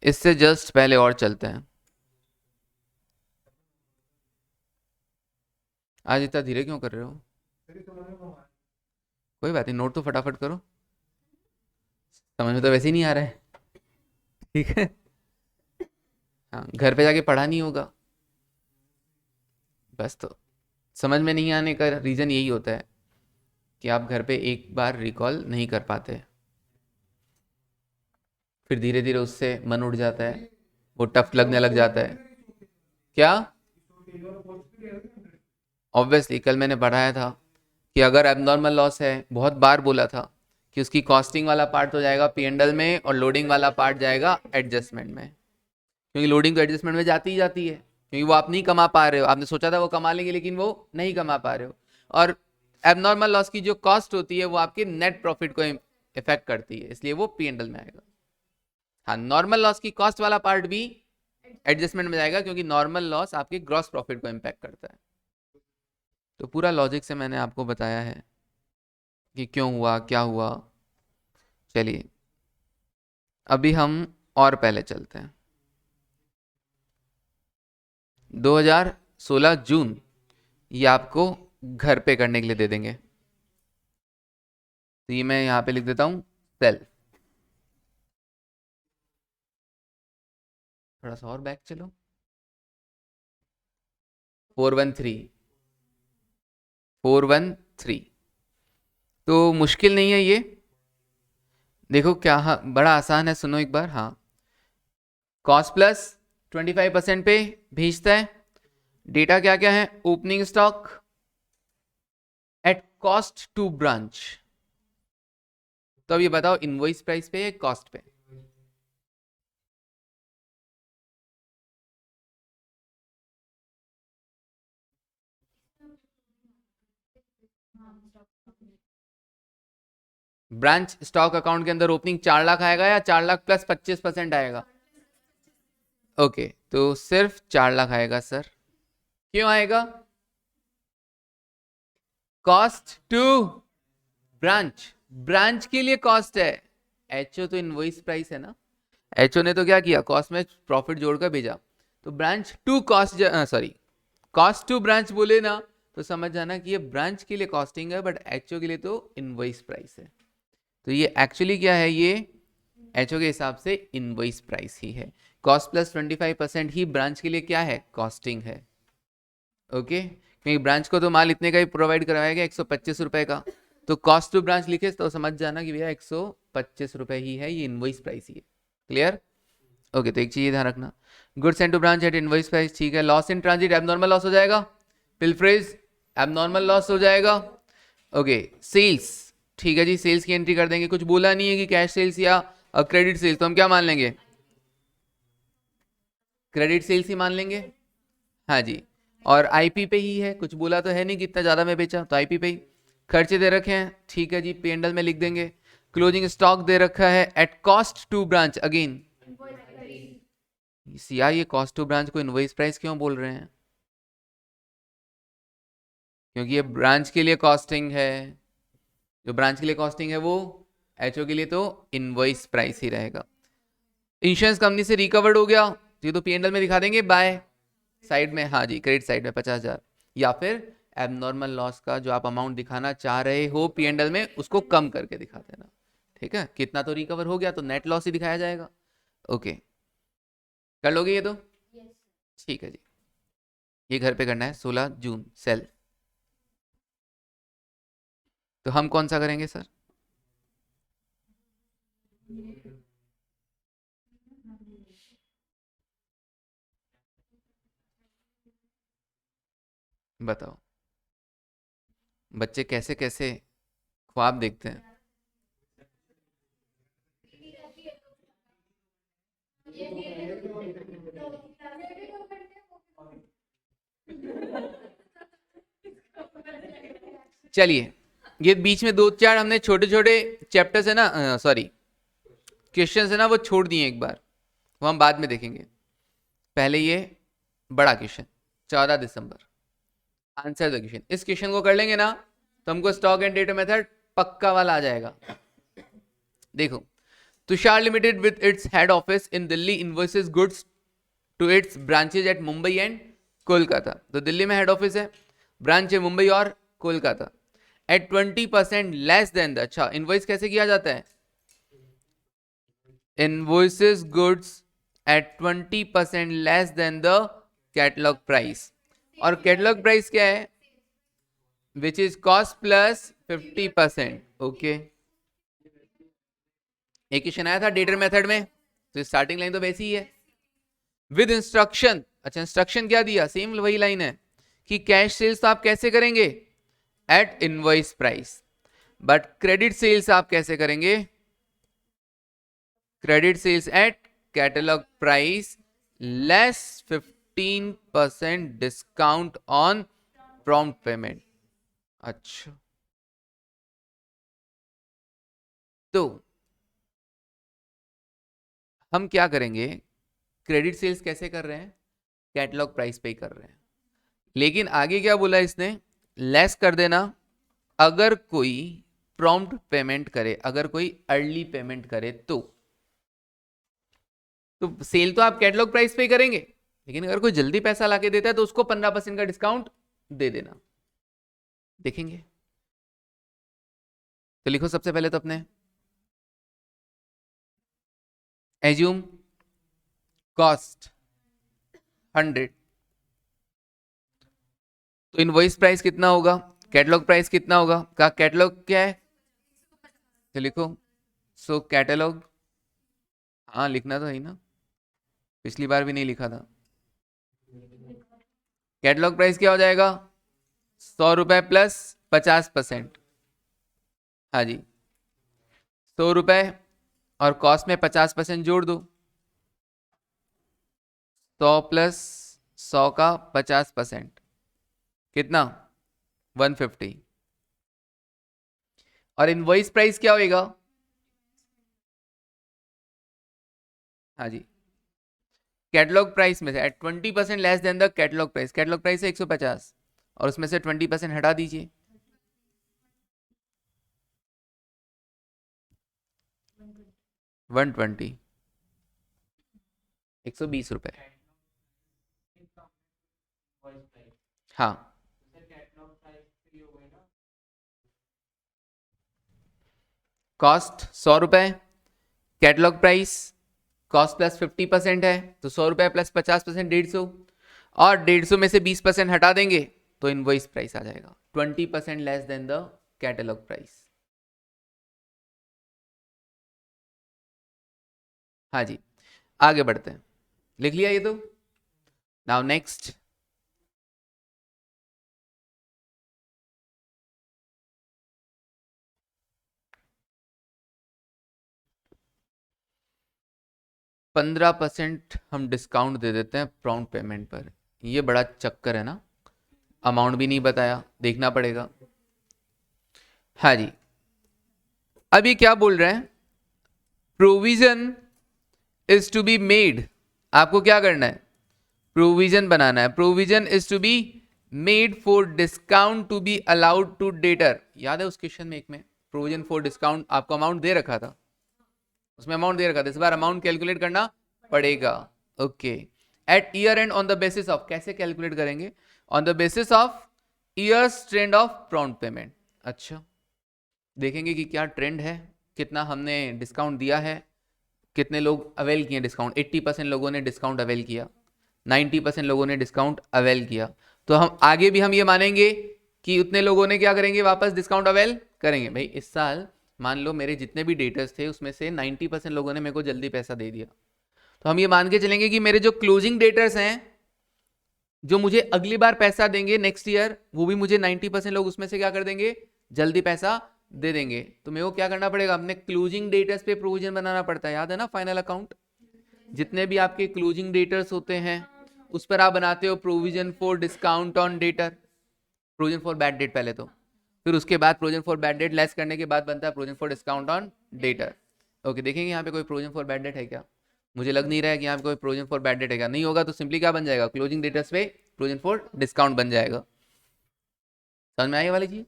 इससे जस्ट पहले और चलते हैं। आज इतना धीरे क्यों कर रहे हो? कोई बात नहीं, नोट तो फटाफट करो, समझ में तो वैसे ही नहीं आ रहा है, ठीक है? हाँ, घर पे जाके पढ़ा नहीं होगा, बस। तो समझ में नहीं आने का रीज़न यही होता है कि आप घर पे एक बार रिकॉल नहीं कर पाते, फिर धीरे धीरे उससे मन उठ जाता है, वो टफ लगने लग जाता है। क्या? ऑब्वियसली कल मैंने पढ़ाया था कि अगर एबनॉर्मल लॉस है, बहुत बार बोला था कि उसकी कॉस्टिंग वाला पार्ट तो जाएगा पी एंड एल में, और लोडिंग वाला पार्ट जाएगा एडजस्टमेंट में, क्योंकि लोडिंग तो एडजस्टमेंट में जाती ही जाती है, क्योंकि वो आप नहीं कमा पा रहे हो। आपने सोचा था वो कमा लेंगे लेकिन वो नहीं कमा पा रहे हो। और एबनॉर्मल लॉस की जो कॉस्ट होती है वो आपके नेट प्रॉफिट को इफेक्ट करती है, इसलिए वो पी एंड एल में आएगा। हाँ, नॉर्मल लॉस की कॉस्ट वाला पार्ट भी एडजस्टमेंट में जाएगा, क्योंकि नॉर्मल लॉस आपके ग्रॉस प्रॉफिट को इम्पैक्ट करता है। तो पूरा लॉजिक से मैंने आपको बताया है कि क्यों हुआ, क्या हुआ। चलिए, अभी हम और पहले चलते हैं। 2016 जून, ये आपको घर पे करने के लिए दे देंगे, तो ये मैं यहाँ पे लिख देता हूँ सेल। थोड़ा सा और बैक चलो, 413 तो मुश्किल नहीं है ये, देखो क्या, हाँ बड़ा आसान है, सुनो एक बार। हाँ, कॉस्ट प्लस 25% पे भेजता है, डेटा क्या क्या है? Opening stock at cost to branch. तो अब ये बताओ इनवॉइस प्राइस पे या कॉस्ट पे? ब्रांच स्टॉक अकाउंट के अंदर ओपनिंग 4 लाख आएगा या 4 लाख प्लस 25% आएगा? ओके, तो सिर्फ 4 लाख आएगा सर। क्यों आएगा? कॉस्ट टू ब्रांच, ब्रांच के लिए कॉस्ट है। एचओ तो इनवॉइस प्राइस है ना, एचओ ने तो क्या किया, कॉस्ट में प्रॉफिट जोड़कर भेजा। तो branch to cost, sorry cost to branch बोले ना तो समझ जाना कि ये ब्रांच के लिए कॉस्टिंग है, बट एचओ के लिए तो इनवॉइस प्राइस है। तो ये एक्चुअली क्या है, ये एचओ के हिसाब से इनवॉइस प्राइस ही है। कॉस्ट प्लस 25% ही ब्रांच के लिए क्या है, कॉस्टिंग है। ओके, क्योंकि ब्रांच को तो माल इतने का ही प्रोवाइड करवाएगा 125 रुपए का, तो कॉस्ट टू ब्रांच लिखे तो समझ जाना कि भैया 125 रुपए ही है, ये इनवॉइस प्राइस ही है। क्लियर? ओके, तो एक चीज ध्यान रखना, goods send to branch at invoice price, ठीक है। Loss in transit abnormal loss हो जाएगा, पिलफ्रेज एबनॉर्मल लॉस हो जाएगा। ओके, सेल्स, ठीक है जी, सेल्स की एंट्री कर देंगे। कुछ बोला नहीं है कि कैश सेल्स या क्रेडिट सेल्स, तो हम क्या मान लेंगे, क्रेडिट सेल्स ही मान लेंगे। हाँ जी, और आईपी पे ही है, कुछ बोला तो है नहीं कितना ज्यादा मैं बेचा, तो आईपी पे ही। खर्चे दे रखे हैं, ठीक है जी, P&L में लिख देंगे। क्लोजिंग स्टॉक दे रखा है at cost to branch, again यार ये कॉस्ट टू ब्रांच को इनवॉइस प्राइस क्यों बोल रहे हैं? क्योंकि ये ब्रांच के लिए कॉस्टिंग है, जो ब्रांच के लिए कॉस्टिंग है वो एचओ के लिए तो इनवॉइस प्राइस ही रहेगा। इंश्योरेंस कंपनी से रिकवर्ड हो गया, तो ये तो P&L में दिखा देंगे बाय साइड में, हाँ जी, क्रेडिट साइड में 50,000, या फिर एबनॉर्मल लॉस का जो आप अमाउंट दिखाना चाह रहे हो P&L में उसको कम करके दिखा देना। ठीक है, कितना तो रिकवर हो गया तो नेट लॉस ही दिखाया जाएगा। ओके, कर लोगे ये तो? ठीक है जी, ये घर पे करना है 16 जून सेल। तो हम कौन सा करेंगे सर? बताओ, बच्चे कैसे कैसे ख्वाब देखते हैं। चलिए, ये बीच में 2-4 हमने छोटे छोटे चैप्टर्स है ना, सॉरी क्वेश्चंस है ना, वो छोड़ दिए एक बार, वो हम बाद में देखेंगे। पहले ये बड़ा question 14 December, answer the question, इस क्वेश्चन को कर लेंगे ना तो हमको स्टॉक एंड डेटा मेथड पक्का वाला आ जाएगा। देखो, Tushar limited with its head office in Delhi invoices goods to its branches at Mumbai and Kolkata. तो दिल्ली में हेड ऑफिस है, ब्रांच है मुंबई और Kolkata. At 20% less than the, अच्छा इनवॉइस कैसे किया जाता है, invoices goods at 20% less than the catalogue price, और कैटलॉग प्राइस क्या है, which is cost plus 50%। Okay, एक क्वेश्चन आया था डेटर मेथड में, तो स्टार्टिंग लाइन तो वैसी ही है, विद इंस्ट्रक्शन। अच्छा, इंस्ट्रक्शन क्या दिया, सेम वही लाइन है कि कैश सेल्स आप कैसे करेंगे, at invoice price, but credit sales आप कैसे करेंगे, credit sales at catalogue price less 15% discount on prompt payment. अच्छा, तो हम क्या करेंगे, क्रेडिट सेल्स कैसे कर रहे हैं, कैटलॉग प्राइस पे ही कर रहे हैं, लेकिन आगे क्या बोला इसने, लेस कर देना अगर कोई प्रॉम्प्ट पेमेंट करे, अगर कोई अर्ली पेमेंट करे तो सेल तो आप कैटलॉग प्राइस पे ही करेंगे, लेकिन अगर कोई जल्दी पैसा लाके देता है तो उसको 15% का डिस्काउंट दे देना। देखेंगे, तो लिखो सबसे पहले तो अपने एज्यूम कॉस्ट 100, तो इनवॉइस प्राइस कितना होगा, कैटलॉग प्राइस कितना होगा, का कैटलॉग क्या है, तो लिखो, सो कैटलॉग, हाँ लिखना तो है ना, पिछली बार भी नहीं लिखा था। कैटलॉग प्राइस क्या हो जाएगा? 100 रुपए प्लस 50%। हाँ जी, 100 रुपए और कॉस्ट में 50% जोड़ दो। 100 प्लस 100 का 50%, कितना? 150। और इनवॉइस प्राइस क्या होएगा? हाँ जी, कैटलॉग प्राइस में से at 20% less than the catalogue price. Catalogue price है 150 और उसमें से 20% हटा दीजिए। 120, 120 रुपए। हाँ, कॉस्ट 100 रुपए, कैटलॉग प्राइस कॉस्ट प्लस 50% है, तो 100 रुपए प्लस 50%, 150, और 150 में से 20% हटा देंगे तो इनवॉइस प्राइस आ जाएगा 20% less than the catalogue price. हाँ जी, आगे बढ़ते हैं। लिख लिया ये तो? नाउ नेक्स्ट, पंद्रह परसेंट हम डिस्काउंट दे देते हैं प्रॉम्प्ट पेमेंट पर। ये बड़ा चक्कर है ना, अमाउंट भी नहीं बताया, देखना पड़ेगा। हाँ जी, अब ये क्या बोल रहे हैं? Provision is to be made. आपको क्या करना है? प्रोविजन बनाना है। Provision is to be made for discount to be allowed to debtor. याद है उस क्वेश्चन में एक में प्रोविजन फॉर डिस्काउंट आपको अमाउंट दे रखा था, उसमें अमाउंट दे रखा था, इस बार अमाउंट कैलकुलेट करना पड़ेगा। Okay, at year end on the basis of, कैसे कैलकुलेट करेंगे? On the basis of year's trend of prompt payment. अच्छा, देखेंगे कि क्या ट्रेंड है, कितना हमने डिस्काउंट दिया है, कितने लोग अवेल किए डिस्काउंट। 80% लोगों ने डिस्काउंट अवेल किया, 90% लोगों ने डिस्काउंट अवेल किया, तो हम आगे भी हम ये मानेंगे कि उतने लोगों ने क्या करेंगे, वापस डिस्काउंट अवेल करेंगे। भाई इस साल मान लो मेरे जितने भी डेटर्स थे उसमें से 90% लोगों ने मेरे को जल्दी पैसा दे दिया, तो हम ये मान के चलेंगे कि मेरे जो क्लोजिंग डेटर्स हैं, जो मुझे अगली बार पैसा देंगे नेक्स्ट ईयर, वो भी मुझे 90% लोग उसमें से क्या कर देंगे, जल्दी पैसा दे देंगे। तो मेरे को क्या करना पड़ेगा, अपने क्लोजिंग डेटर्स पे प्रोविजन बनाना पड़ता है, याद है ना फाइनल अकाउंट। जितने भी आपके क्लोजिंग डेटर्स होते हैं उस पर आप बनाते हो provision for discount on debtor, provision for bad debt पहले, तो फिर उसके बाद provision for bad debt less करने के बाद बनता है provision for discount on debtor. Okay, देखेंगे यहाँ पे कोई प्रोविजन फॉर बैड डेट है क्या? मुझे लग नहीं रहा है कि यहाँ पे कोई प्रोविजन फॉर बैड डेट है क्या। नहीं होगा तो सिंपली क्या बन जाएगा, क्लोजिंग डेटर्स पे प्रोविजन फॉर डिस्काउंट बन जाएगा। समझ में आई वाली चीज?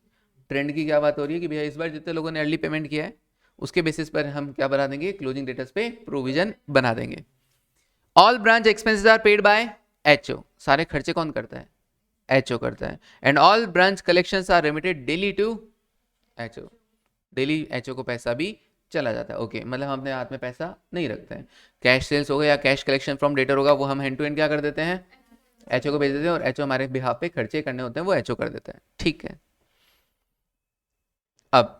ट्रेंड की क्या बात हो रही है कि भैया इस बार जितने लोगों ने अर्ली पेमेंट किया है उसके बेसिस पर हम क्या बना देंगे, क्लोजिंग डेटर्स पे प्रोविजन बना देंगे। All branch expenses are paid by HO. सारे खर्चे कौन करता है? एचओ करता है। And all branch collections are remitted daily to HO. Daily HO को पैसा भी चला जाता है। ओके, मतलब हम अपने हाथ में पैसा नहीं रखते हैं। कैश सेल्स होगा या कैश कलेक्शन फ्रॉम डेटर होगा, वो हम हैंड टू हैंड क्या कर देते हैं, एचओ को भेज देते हैं, और एचओ हमारे बिहाफ पे खर्चे करने होते हैं वो एचओ कर देता है। ठीक है, अब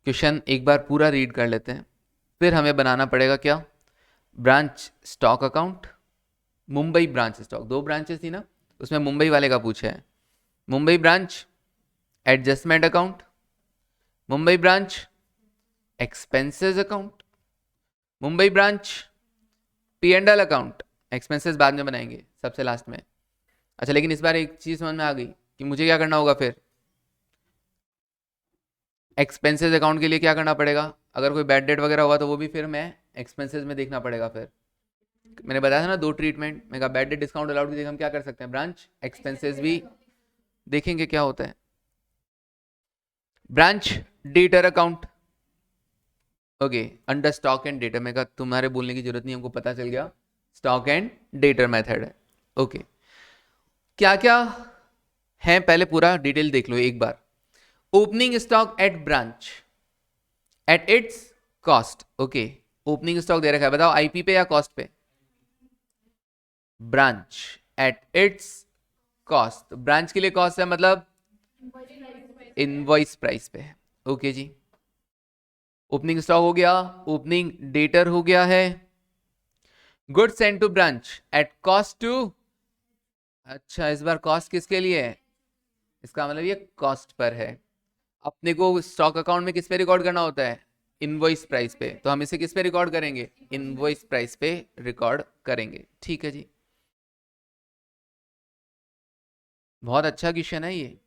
क्वेश्चन एक बार पूरा रीड कर लेते हैं, फिर हमें बनाना पड़ेगा क्या, branch stock account. Mumbai branch stock, 2 branches थी ना, उसमें मुंबई वाले का पूछा है। Mumbai branch adjustment account, Mumbai branch expenses account, Mumbai branch P and L account. Expenses बाद में बनाएंगे सबसे लास्ट में। अच्छा, लेकिन इस बार एक चीज समझ में आ गई कि मुझे क्या करना होगा, फिर एक्सपेंसेस अकाउंट के लिए क्या करना पड़ेगा, अगर कोई बैड डेट वगैरह हुआ तो वो भी फिर मैं एक्सपेंसेस में देखना पड़ेगा। फिर मैंने बताया था ना 2 ट्रीटमेंट, मैं कहा बैड डेट डिस्काउंट अलाउड की जगह हम क्या कर सकते हैं, ब्रांच एक्सपेंसेस भी देखेंगे क्या होता है। Branch debtor account, okay, under stock and debtor. मैं कहा तुम्हारे बोलने की जरूरत नहीं, हमको पता चल गया स्टॉक एंड डेटर मेथड है। ओके, क्या क्या है पहले पूरा डिटेल देख लो एक बार। Opening stock at branch at its cost. Okay, opening stock दे रखा है, बताओ आईपी पे या कॉस्ट पे? Branch at its cost, branch के लिए कॉस्ट है मतलब इनवॉइस प्राइस पे है। ओके जी, ओपनिंग स्टॉक हो गया, ओपनिंग डेटर हो गया है। Goods send to branch at cost to अच्छा, इस बार कॉस्ट किसके लिए है? इसका मतलब ये कॉस्ट पर है। अपने को स्टॉक अकाउंट में किस पे रिकॉर्ड करना होता है? इनवॉइस प्राइस पे। तो हम इसे किस पे रिकॉर्ड करेंगे? इनवॉइस प्राइस पे रिकॉर्ड करेंगे। ठीक है जी, बहुत अच्छा क्वेश्चन है ये,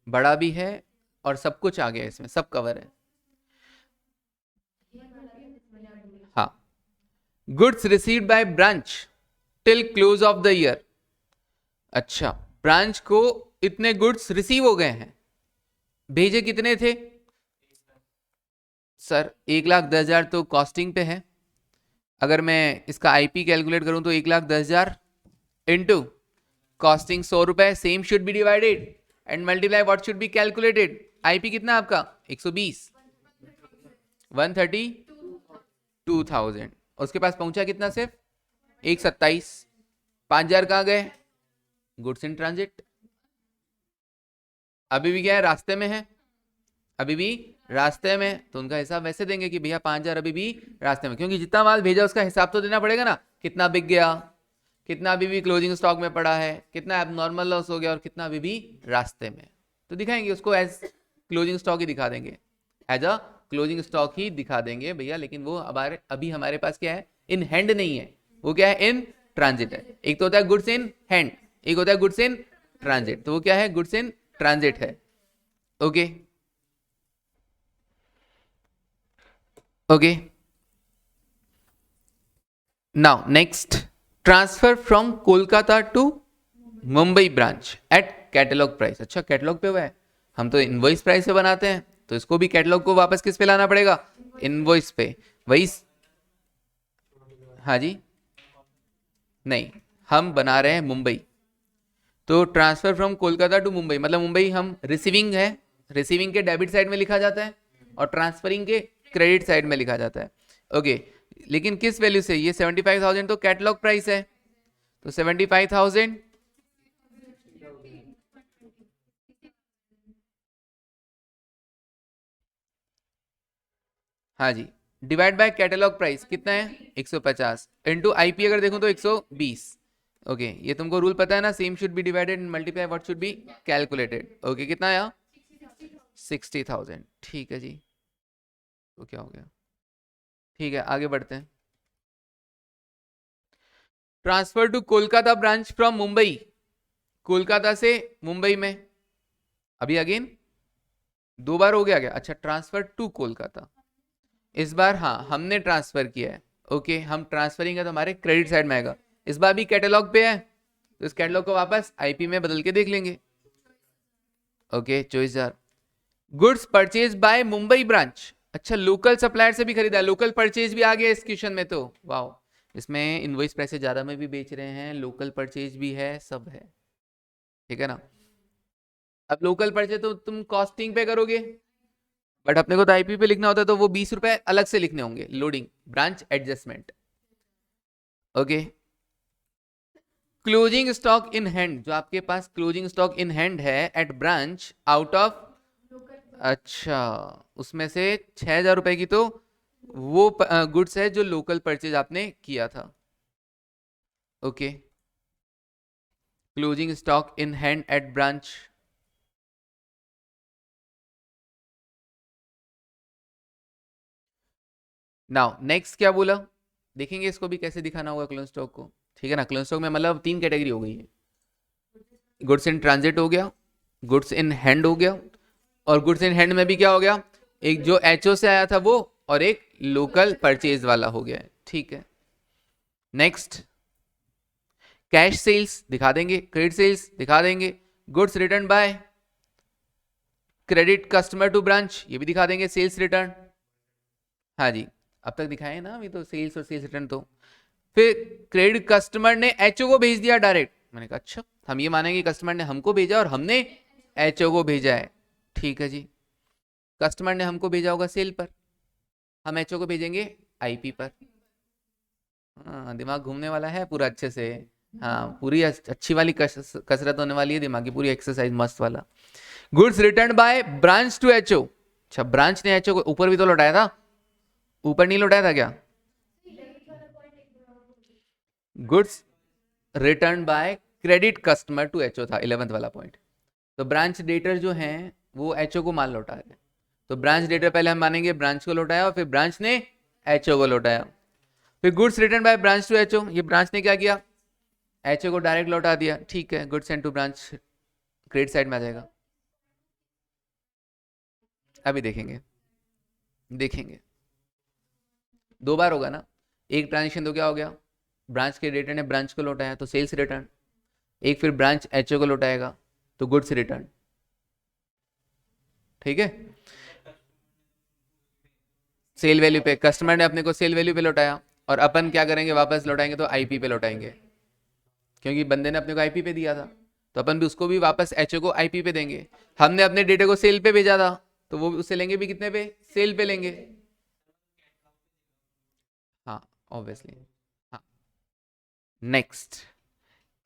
बड़ा भी है और सब कुछ आ गया इसमें, सब कवर है। हाँ, goods received by branch till close of the year. अच्छा, ब्रांच को इतने गुड्स रिसीव हो गए हैं, भेजे कितने थे? सर 1,10,000 तो कॉस्टिंग पे है। अगर मैं इसका आईपी कैलकुलेट करूं तो 1,10,000 इंटू कॉस्टिंग 100 रुपए, same should be divided and multiply what should be calculated. IP कितना आपका? 120, 132,000। उसके पास पहुंचा कितना? सिर्फ 127। 5,000 कहाँ गए? Goods in transit. अभी भी क्या है? रास्ते में है, अभी भी रास्ते में। तो उनका हिसाब वैसे देंगे कि भैया 5,000 अभी भी रास्ते में, क्योंकि जितना माल भेजा उसका हिसाब तो देना पड़ेगा ना। कितना बिक गया, कितना अभी भी क्लोजिंग स्टॉक में पड़ा है, कितना एबनॉर्मल लॉस हो गया और कितना अभी भी रास्ते में। तो दिखाएंगे उसको एज क्लोजिंग स्टॉक ही दिखा देंगे, एज अ क्लोजिंग स्टॉक ही दिखा देंगे भैया। लेकिन वो हमारे अभी हमारे पास क्या है? इन हैंड नहीं है, वो क्या है? इन ट्रांजिट है। एक तो होता है गुड्स इन हैंड, एक होता है गुड्स इन ट्रांजिट। तो वो क्या है? गुड्स इन ट्रांजिट है। Okay okay, now next, transfer from Kolkata to Mumbai branch at catalogue price. अच्छा, कैटलॉग पे हुआ है, हम तो इनवॉइस प्राइस पे बनाते हैं, तो इसको भी कैटलॉग को वापस किस पे लाना पड़ेगा? इनवॉइस पे। वही, हाँ जी, नहीं, हम बना रहे हैं मुंबई। तो transfer from Kolkata to Mumbai मतलब मुंबई हम रिसीविंग है, रिसीविंग के डेबिट साइड में लिखा जाता है और ट्रांसफरिंग के क्रेडिट साइड में लिखा जाता है। ओके, लेकिन किस वैल्यू से? ये 75,000 तो कैटलॉग प्राइस है, तो 75,000, हाँ जी, डिवाइड बाय कैटलॉग प्राइस कितना है? 150 इंटू आईपी अगर देखूं तो 120। ओके, ये तुमको रूल पता है ना, same should be divided and multiply what should be calculated. Okay, कितना आया? 60,000। ठीक है जी, तो क्या हो गया? ठीक है, आगे बढ़ते हैं। Transfer to Kolkata branch from Mumbai, Kolkata से मुंबई में। अभी अगेन 2 बार हो गया क्या? अच्छा, ट्रांसफर टू कोलकाता, इस बार हाँ हमने ट्रांसफर किया है। ओके, हम ट्रांसफरिंग है तो हमारे क्रेडिट साइड में आएगा। इस बार भी कैटलॉग पे है, तो इस कैटलॉग को वापस आईपी में बदल के देख लेंगे। Okay, 24,000। Goods purchase by Mumbai branch. अच्छा, लोकल सप्लायर से भी खरीदा, लोकल परचेज भी आ गया इस क्वेश्चन में। तो वाओ, इसमें इनवॉइस प्राइस से ज्यादा में भी बेच रहे हैं, लोकल परचेज भी है, सब है। ठीक है ना? अब लोकल परचेज तो तुम कॉस्टिंग पे करोगे, बट अपने को तो आईपी पे लिखना होता है, तो वो 20 रुपए अलग से लिखने होंगे, loading branch adjustment. Okay, closing stock in hand, जो आपके पास क्लोजिंग स्टॉक इन हैंड है एट ब्रांच आउट ऑफ, अच्छा, उसमें से 6,000 रुपए की तो वो गुड्स है जो लोकल परचेज आपने किया था। Okay, closing stock in hand at branch. Now next क्या बोला, देखेंगे इसको भी कैसे दिखाना होगा क्लोजिंग स्टॉक को। ठीक है ना? क्लोजिंग स्टॉक में मतलब 3 कैटेगरी हो गई है, गुड्स इन ट्रांजिट हो गया, गुड्स इन हैंड हो गया, और गुड्स इन हैंड में भी क्या हो गया? एक जो एचओ से आया था वो, और एक लोकल परचेज वाला हो गया है। ठीक है, नेक्स्ट, कैश सेल्स दिखा देंगे, क्रेडिट सेल्स दिखा देंगे, goods return by credit customer to branch, ये भी दिखा देंगे, सेल्स रिटर्न। हाँ जी, अब तक दिखाए ना अभी तो, सेल्स और सेल्स रिटर्न। तो फिर क्रेडिट कस्टमर ने एचओ को भेज दिया डायरेक्ट। मैंने कहा अच्छा, हम ये मानेंगे कस्टमर ने हमको भेजा और हमने एचओ को भेजा है। ठीक है जी, कस्टमर ने हमको भेजा होगा सेल पर, हम एचओ को भेजेंगे आईपी पर। हाँ, दिमाग घूमने वाला है पूरा अच्छे से। हाँ, पूरी अच्छी वाली कसरत होने वाली है, दिमाग की पूरी एक्सरसाइज मस्त वाला। Goods return by branch to HO. अच्छा, ब्रांच ने एचओ को ऊपर भी तो लौटाया था, ऊपर नहीं लौटाया था क्या? Goods, return by credit customer to HO था 11th वाला पॉइंट। तो ब्रांच डेटर जो हैं वो एचओ को माल लौटा रहे हैं। तो ब्रांच डेटर पहले हम मानेंगे ब्रांच को लौटाया और फिर ब्रांच ने एचओ को लौटाया। फिर goods return by branch to HO, ये ब्रांच ने क्या किया, एचओ को डायरेक्ट लौटा दिया। ठीक है, goods send to branch credit side में आ जाएगा। अभी देखेंगे दो बार होगा ना, एक ट्रांजेक्शन तो क्या हो गया, ब्रांच के डेटर ने ब्रांच को लौटाया तो सेल्स रिटर्न, एक फिर ब्रांच एचओ को लौटाएगा तो गुड्स रिटर्न। ठीक है, सेल वैल्यू पे कस्टमर ने अपने को सेल वैल्यू पे लौटाया और अपन क्या करेंगे, वापस लौटाएंगे तो आईपी पे लौटाएंगे, क्योंकि बंदे ने अपने को आईपी पे दिया था तो अपन भी उसको भी वापस एचओ को आईपी पे देंगे। हमने अपने डेटे को सेल पे भेजा था तो वो उससे लेंगे भी कितने पे, सेल पे लेंगे। हाँ ऑब्वियसली। हाँ, next,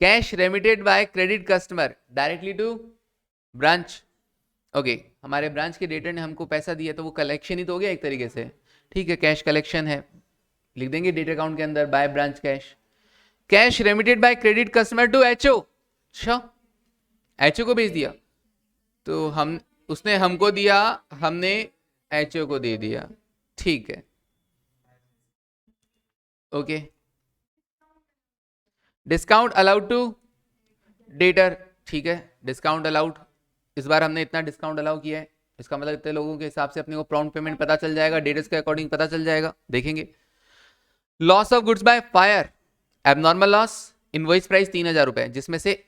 cash remitted by credit customer directly to branch. Okay, हमारे ब्रांच के डेटर ने हमको पैसा दिया तो वो कलेक्शन ही तो हो गया एक तरीके से। ठीक है, कैश कलेक्शन है, लिख देंगे डेट अकाउंट के अंदर by branch cash. Cash remitted by credit customer to HO, अच्छा एचओ को भेज दिया तो हम, उसने हमको दिया, हमने एचओ को दे दिया। ठीक है, okay. Discount allowed to debtor, ठीक है, डिस्काउंट अलाउड, इस बार हमने इतना डिस्काउंट अलाउ किया है, इसका मतलब इतने लोगों के हिसाब से अपने को प्रॉम्प्ट पेमेंट पता चल जाएगा, डेटर्स के अकॉर्डिंग पता चल जाएगा, देखेंगे। Loss of goods by fire, abnormal loss, invoice price 3,000 रुपए, जिसमें से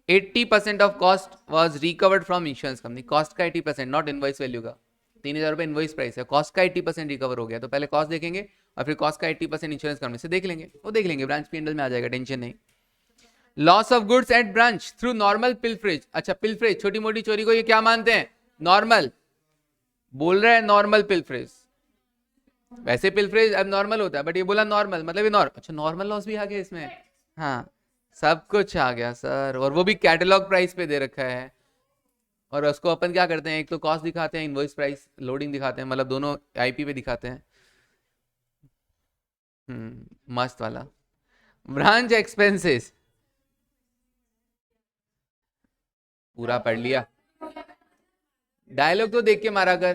80% of cost was recovered from insurance company. Cost का 80%, नॉट इनवॉइस वैल्यू का। 3,000 रुपए इनवॉइस प्राइस है, कॉस्ट का 80% रिकवर हो गया, तो पहले कॉस्ट देखेंगे और फिर कॉस्ट का 80% इंश्योरेंस कंपनी से देख लेंगे, वो देख लेंगे, ब्रांच पी में आ जाएगा, टेंशन नहीं। Loss of goods at branch through normal pilferage, अच्छा पिलफ्रेज छोटी मोटी चोरी को ये क्या मानते हैं, नॉर्मल, बोल रहे हैं नॉर्मल पिलफ्रेज, वैसे पिलफ्रेज अब नॉर्मल होता है बट ये बोला नॉर्मल, मतलब ये नॉर्मल, अच्छा नॉर्मल लॉस भी आ गया इसमें। हाँ, सब कुछ आ गया सर, और वो भी कैटलॉग प्राइस पे दे रखा है। और उसको अपन क्या करते हैं, एक तो कॉस्ट दिखाते हैं, इनवॉइस प्राइस लोडिंग दिखाते हैं, मतलब दोनों आईपी पे दिखाते हैं। मस्त वाला। ब्रांच एक्सपेंसेस पूरा पढ़ लिया, डायलॉग तो देख के मारा कर,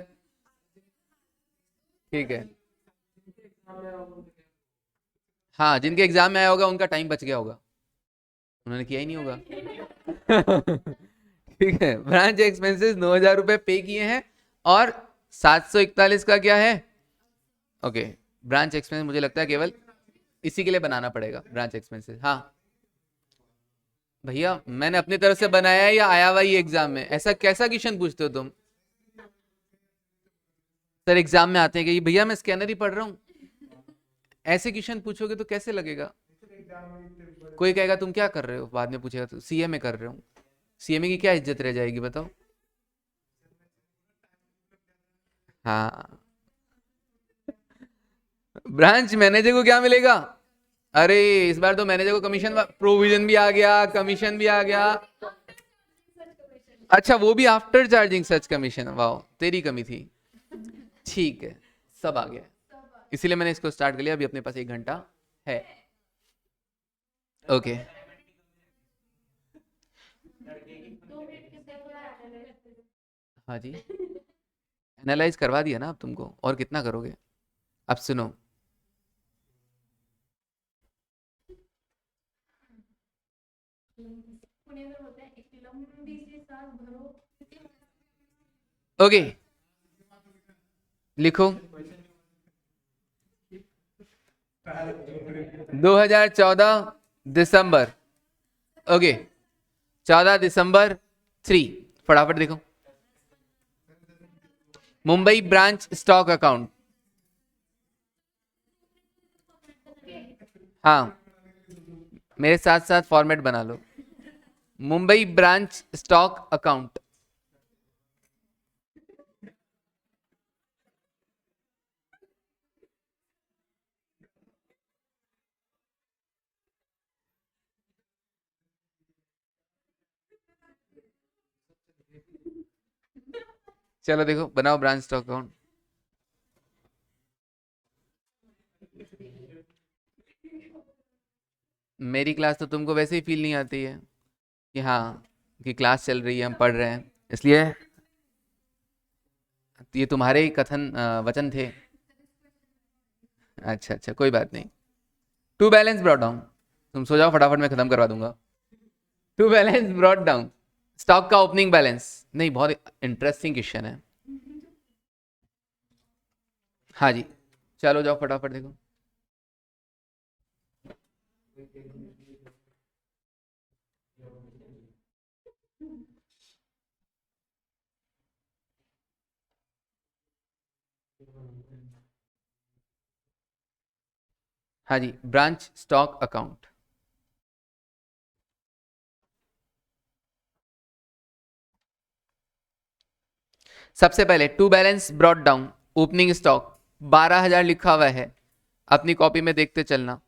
ठीक है। हाँ, जिनके एग्जाम में आया होगा उनका टाइम बच गया होगा, उन्होंने किया ही नहीं होगा। ठीक है, ब्रांच एक्सपेंसेस 9,000 रुपए पे किए हैं और 741 का क्या है, ओके। ब्रांच एक्सपेंस मुझे लगता है केवल इसी के लिए बनाना पड़ेगा, ब्रांच एक्सपेंसेस। हाँ भैया, मैंने अपनी तरफ से बनाया है या आया हुआ ही एग्जाम में, ऐसा कैसा क्वेश्चन पूछते हो तुम सर, एग्जाम में आते हैं कि भैया मैं स्कैनर ही पढ़ रहा हूँ, ऐसे क्वेश्चन पूछोगे तो कैसे लगेगा। कोई कहेगा तुम क्या कर रहे हो, बाद में पूछेगा तो सीए में कर रहे हो, सीएमए की क्या इज्जत रह जाएगी बताओ। हाँ, ब्रांच मैनेजर को क्या मिलेगा, अरे इस बार तो मैनेजर को कमीशन प्रोविजन भी आ गया, कमीशन भी आ गया। अच्छा वो भी आफ्टर चार्जिंग सच कमीशन, वाह तेरी कमी थी। ठीक है, सब आ गया, इसीलिए मैंने इसको स्टार्ट कर लिया, अभी अपने पास 1 घंटा है। ओके, हाँ जी, एनालाइज करवा दिया ना अब तुमको, और कितना करोगे। अब सुनो, ओके लिखो 2014 दिसंबर, ओके 14 दिसंबर 3, फटाफट देखो, मुंबई ब्रांच स्टॉक अकाउंट, हाँ मेरे साथ साथ फॉर्मेट बना लो, मुंबई ब्रांच स्टॉक अकाउंट। चलो देखो, बनाओ ब्रांच स्टॉक अकाउंट। मेरी क्लास तो तुमको वैसे ही फील नहीं आती है कि हाँ कि क्लास चल रही है, हम पढ़ रहे हैं, इसलिए ये तुम्हारे ही कथन वचन थे। अच्छा अच्छा, कोई बात नहीं। टू बैलेंस ब्रॉट डाउन, तुम सो जाओ फटाफट, मैं खत्म करवा दूंगा। To balance brought down stock का ओपनिंग बैलेंस। नहीं, बहुत इंटरेस्टिंग क्वेश्चन है। हाँ जी, चलो जाओ फटाफट देखो। हाँ जी, ब्रांच स्टॉक अकाउंट। सबसे पहले to balance brought down opening stock 12,000 लिखा हुआ है, अपनी कॉपी में देखते चलना।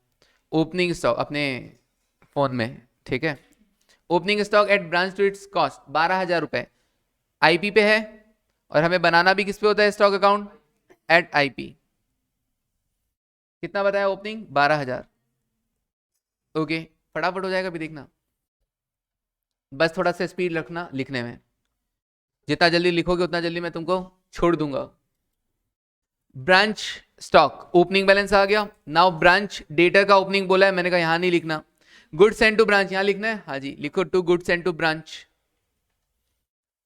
ओपनिंग स्टॉक अपने फोन में, ठीक है। Opening stock at branch to its cost 12,000 रुपए आईपी पे है, और हमें बनाना भी किस पे होता है स्टॉक अकाउंट? Eight IP. कितना बताया ओपनिंग? 12,000। ओके, फटाफट हो जाएगा, भी देखना। बस थोड़ा सा स्पीड रखना लिखने में, जितना जल्दी लिखोगे उतना जल्दी मैं तुमको छोड़ दूंगा। ब्रांच स्टॉक ओपनिंग बैलेंस आ गया। नाउ ब्रांच डेटर का ओपनिंग बोला है, मैंने कहा यहां नहीं लिखना, गुड्स एंड टू ब्रांच यहां लिखना है। हाँ जी, लिखो to goods and to branch,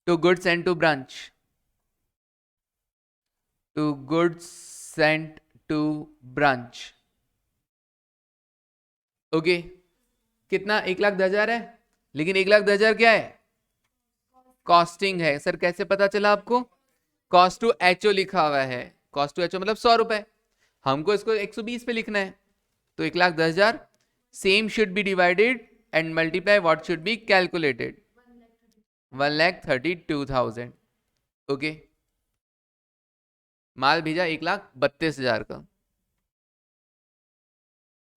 to goods and to branch, to goods and to branch. Okay, कितना? 1,10,000 है, लेकिन 1,10,000 क्या है? कॉस्टिंग है। सर कैसे पता चला आपको? कॉस्ट टू एचओ लिखा हुआ है, कॉस्ट टू एचओ मतलब 100 रुपए, हमको इसको 120 पे लिखना है। तो 1,10,000 same should be divided and multiply what should be calculated 1,32,000। Okay, माल भेजा 1,32,000 का।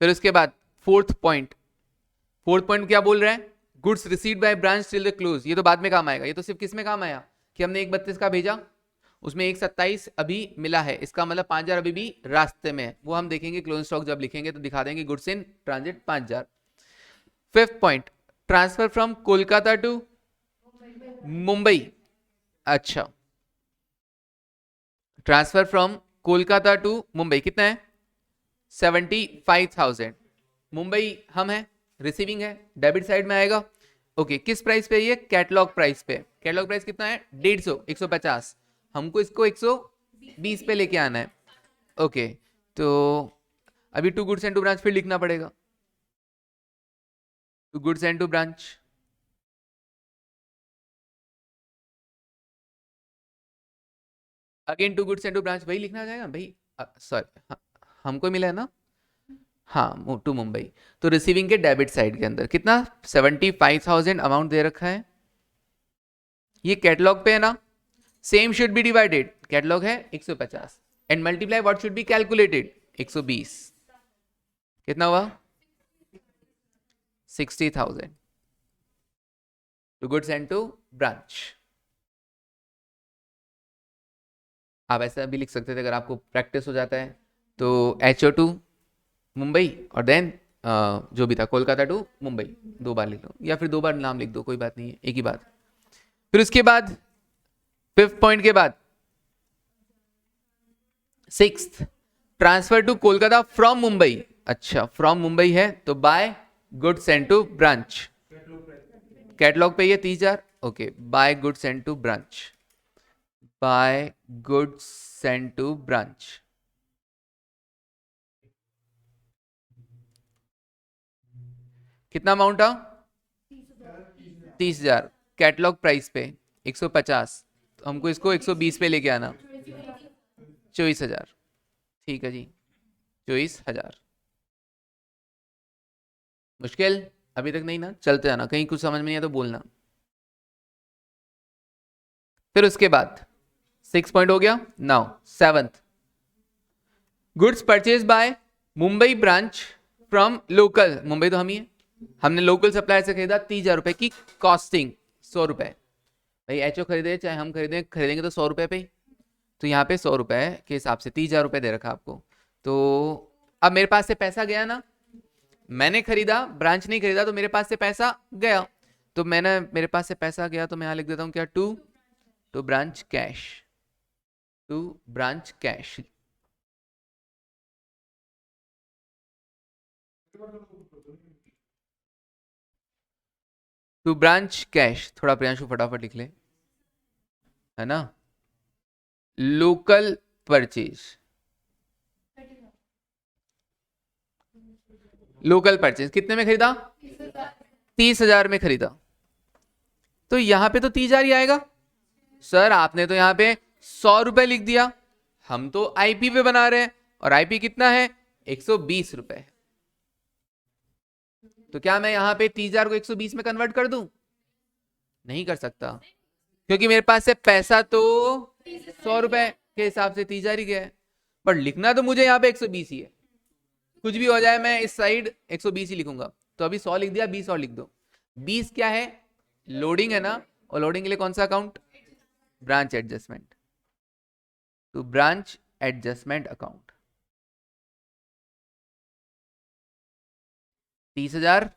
फिर उसके बाद फोर्थ पॉइंट क्या बोल रहे हैं? Goods received by branch till the close. ये तो बाद में काम आएगा, ये तो सिर्फ किस में काम आया कि हमने 1,32 का भेजा, उसमें 1,27 अभी मिला है, इसका मतलब 5,000 अभी भी रास्ते में है। वो हम देखेंगे क्लोजिंग स्टॉक जब लिखेंगे तो दिखा देंगे goods in transit 5,000। Fifth point, transfer from Kolkata to Mumbai. अच्छा, transfer from Kolkata to Mumbai कितना है? 75,000। मुंबई हम है, रिसीविंग है, डेबिट साइड में आएगा। ओके, किस प्राइस पे? ये कैटलॉग प्राइस पे। कैटलॉग प्राइस कितना है? 150, 150। हमको इसको 120 पे लेके आना है। ओके, तो अभी to goods and to branch फिर लिखना पड़ेगा, to goods and to branch. Again to goods and to branch, वही लिखना जाएगा भाई, सॉरी हमको मिला है ना। हाँ, टू मुंबई। तो रिसीविंग के डेबिट साइड के अंदर कितना? 75,000 अमाउंट दे रखा है, ये कैटलॉग पे है ना। Same should be divided, catalogue है 150 and multiply what should be calculated 120। कितना हुआ? 60,000 to goods and to branch. आप ऐसा भी लिख सकते थे अगर आपको प्रैक्टिस हो जाता है तो HO टू मुंबई और देन जो भी था कोलकाता टू मुंबई, 2 बार लिख लो या फिर 2 बार नाम लिख दो, कोई बात नहीं है, एक ही बात। फिर उसके बाद फिफ्थ पॉइंट के बाद sixth, transfer to Kolkata from Mumbai. अच्छा, फ्रॉम मुंबई है तो by goods and to branch. Catalogue पे ये 30,000। Okay, by goods and to branch, by goods and to branch. कितना अमाउंट था? 30,000। कैटलॉग प्राइस पे 150, तो हमको इसको 120 पे लेके आना, 24,000। ठीक है जी, 24,000। मुश्किल अभी तक नहीं ना? चलते जाना, कहीं कुछ समझ में नहीं है तो बोलना। फिर उसके बाद 6 पॉइंट हो गया। Now seventh, goods purchase by Mumbai branch from local. Mumbai तो हम ही है, हमने लोकल सप्लायर से खरीदा 30,000 रुपए की कॉस्टिंग 100 रुपए। भाई एचओ खरीदे चाहे हम खरीदेंगे तो 100 रुपए पे ही, तो यहाँ पे 100 रुपए के हिसाब से 30,000 रुपए दे रखा आपको। तो अब मेरे पास से पैसा गया ना, मैंने खरीदा, ब्रांच नहीं खरीदा, तो मेरे पास से पैसा गया, तो मेरे पास से पैसा गया तो मैं यहां लिख देता हूं क्या, to branch cash, to branch cash. To branch cash, थोड़ा प्रियांशु फटाफट लिख ले, है ना। लोकल परचेज, लोकल परचेज कितने में खरीदा, 30,000 में खरीदा, तो यहां पे तो 30,000 ही आएगा। सर आपने तो यहां पे 100 रुपए लिख दिया, हम तो आईपी पे बना रहे हैं, और आईपी कितना है, 120 रुपए। तो क्या मैं यहां पे 30,000 को 120 में कन्वर्ट कर दूं, नहीं कर सकता, क्योंकि मेरे पास से पैसा तो 100 रुपए के हिसाब से 30,000 ही गया है, पर लिखना तो मुझे यहाँ पे 120 ही है। कुछ भी हो जाए मैं इस साइड 120 ही लिखूंगा, तो अभी 100 लिख दिया, 20 और लिख दो। 20 क्या है, लोडिंग है ना, और लोडिंग के लिए कौन सा अकाउंट, ब्रांच एडजस्टमेंट, तो ब्रांच एडजस्टमेंट अकाउंट। 30,000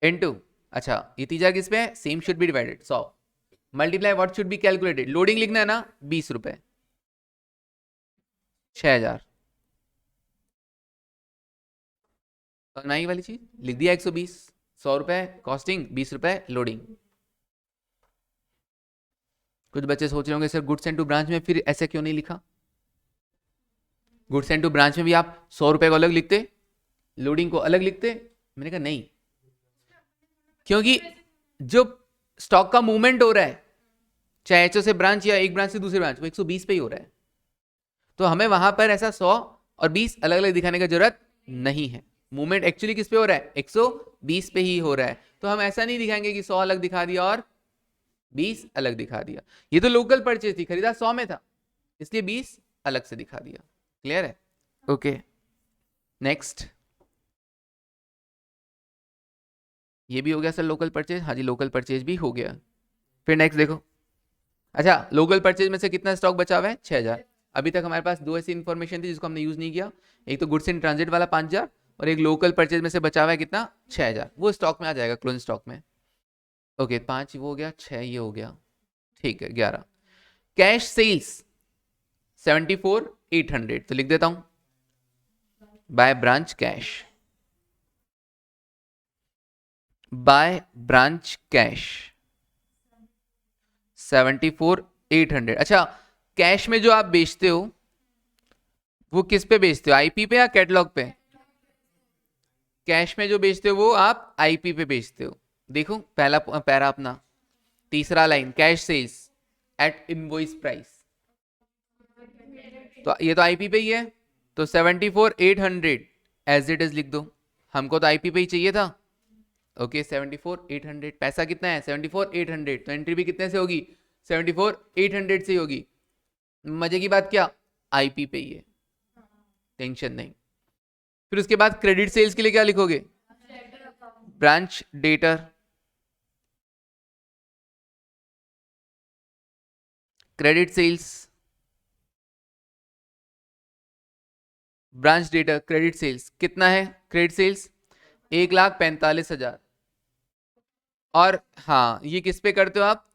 इंटू, अच्छा ये 30,000 किस पे है, same should be divided 100, multiply what should be calculated, loading लिखना है ना, 20 रुपए, 6,000, और नई वाली चीज लिख दिया 120, 100 रुपए कॉस्टिंग, 20 रुपए लोडिंग। कुछ बच्चे सोच रहे होंगे sir goods and to branch में फिर ऐसे क्यों नहीं लिखा, गुड्स एंड टू ब्रांच में भी आप 100 रुपए को अलग लिखते, लोडिंग को अलग लिखते। मैंने कहा नहीं, क्योंकि जो स्टॉक का मूवमेंट हो रहा है, चाहे एचओ से ब्रांच या एक ब्रांच से दूसरी ब्रांच, वो 120 पे ही हो रहा है, तो हमें वहां पर ऐसा 100 और 20 अलग अलग दिखाने की जरूरत नहीं है। मूवमेंट एक्चुअली किस पे हो रहा है, 120 पे ही हो रहा है, तो हम ऐसा नहीं दिखाएंगे कि 100 अलग दिखा दिया और 20 अलग दिखा दिया। ये तो लोकल परचेज थी, खरीदा 100 में था, इसलिए 20 अलग से दिखा दिया। क्लियर है, ओके नेक्स्ट। ये भी हो गया सर लोकल परचेज, हाँ जी लोकल परचेज भी हो गया। फिर नेक्स्ट देखो, अच्छा लोकल परचेज में से कितना स्टॉक बचा हुआ है, 6,000। अभी तक हमारे पास दो ऐसी इन्फॉर्मेशन थी जिसको हमने यूज नहीं किया, एक तो गुड्स इन ट्रांजिट वाला 5,000, और एक लोकल परचेज में से बचा हुआ है कितना, 6,000, वो स्टॉक में आ जाएगा, क्लोजिंग स्टॉक में। ओके 5 वो हो गया, 6 ये हो गया, ठीक है 11। कैश सेल्स 74,800, तो लिख देता हूं bye branch cash, bye branch cash 74,800। अच्छा कैश में जो आप बेचते हो वो किस पे बेचते हो, आईपी पे या कैटलॉग पे, कैश में जो बेचते हो वो आप आईपी पे बेचते हो। देखो पहला पैरा अपना, तीसरा line, cash sales at invoice price, तो ये तो आईपी पे ही है, तो 74,800 एज इट इज लिख दो, हमको तो आईपी पे ही चाहिए था। ओके 74,800, पैसा कितना है 74,800, तो एंट्री भी कितने से होगी, 74,800 से ही होगी। मजे की बात क्या, आईपी पे ही है, टेंशन नहीं। फिर उसके बाद क्रेडिट सेल्स के लिए क्या लिखोगे, branch debtor, credit sales, branch debtor credit sales कितना है, क्रेडिट सेल्स 1,45,000, और हाँ ये किस पे करते हो आप,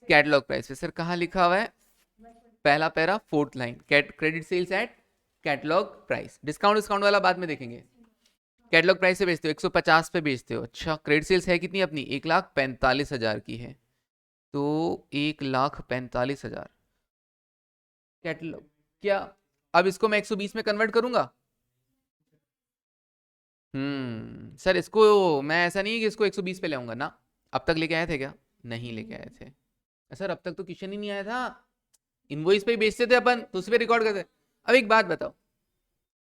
कैटलॉग प्राइस पे। सर कहाँ लिखा हुआ है, पहला para fourth line, credit sales at catalogue price, discount वाला बाद में देखेंगे। कैटलॉग प्राइस से बेचते हो 150 पे बेचते हो, अच्छा क्रेडिट सेल्स है कितनी अपनी, 1,45,000 की है, तो 1,45,000 कैटलॉग, क्या अब इसको मैं 120 में कन्वर्ट करूंगा, सर इसको मैं ऐसा नहीं है कि इसको 120 पे ले आऊंगा ना, अब तक लेके आए थे क्या, नहीं लेके आए थे सर, अब तक तो क्वेश्चन ही नहीं आया था, इनवॉइस पे ही बेचते थे अपन, तो उस पर रिकॉर्ड करते। अब एक बात बताओ,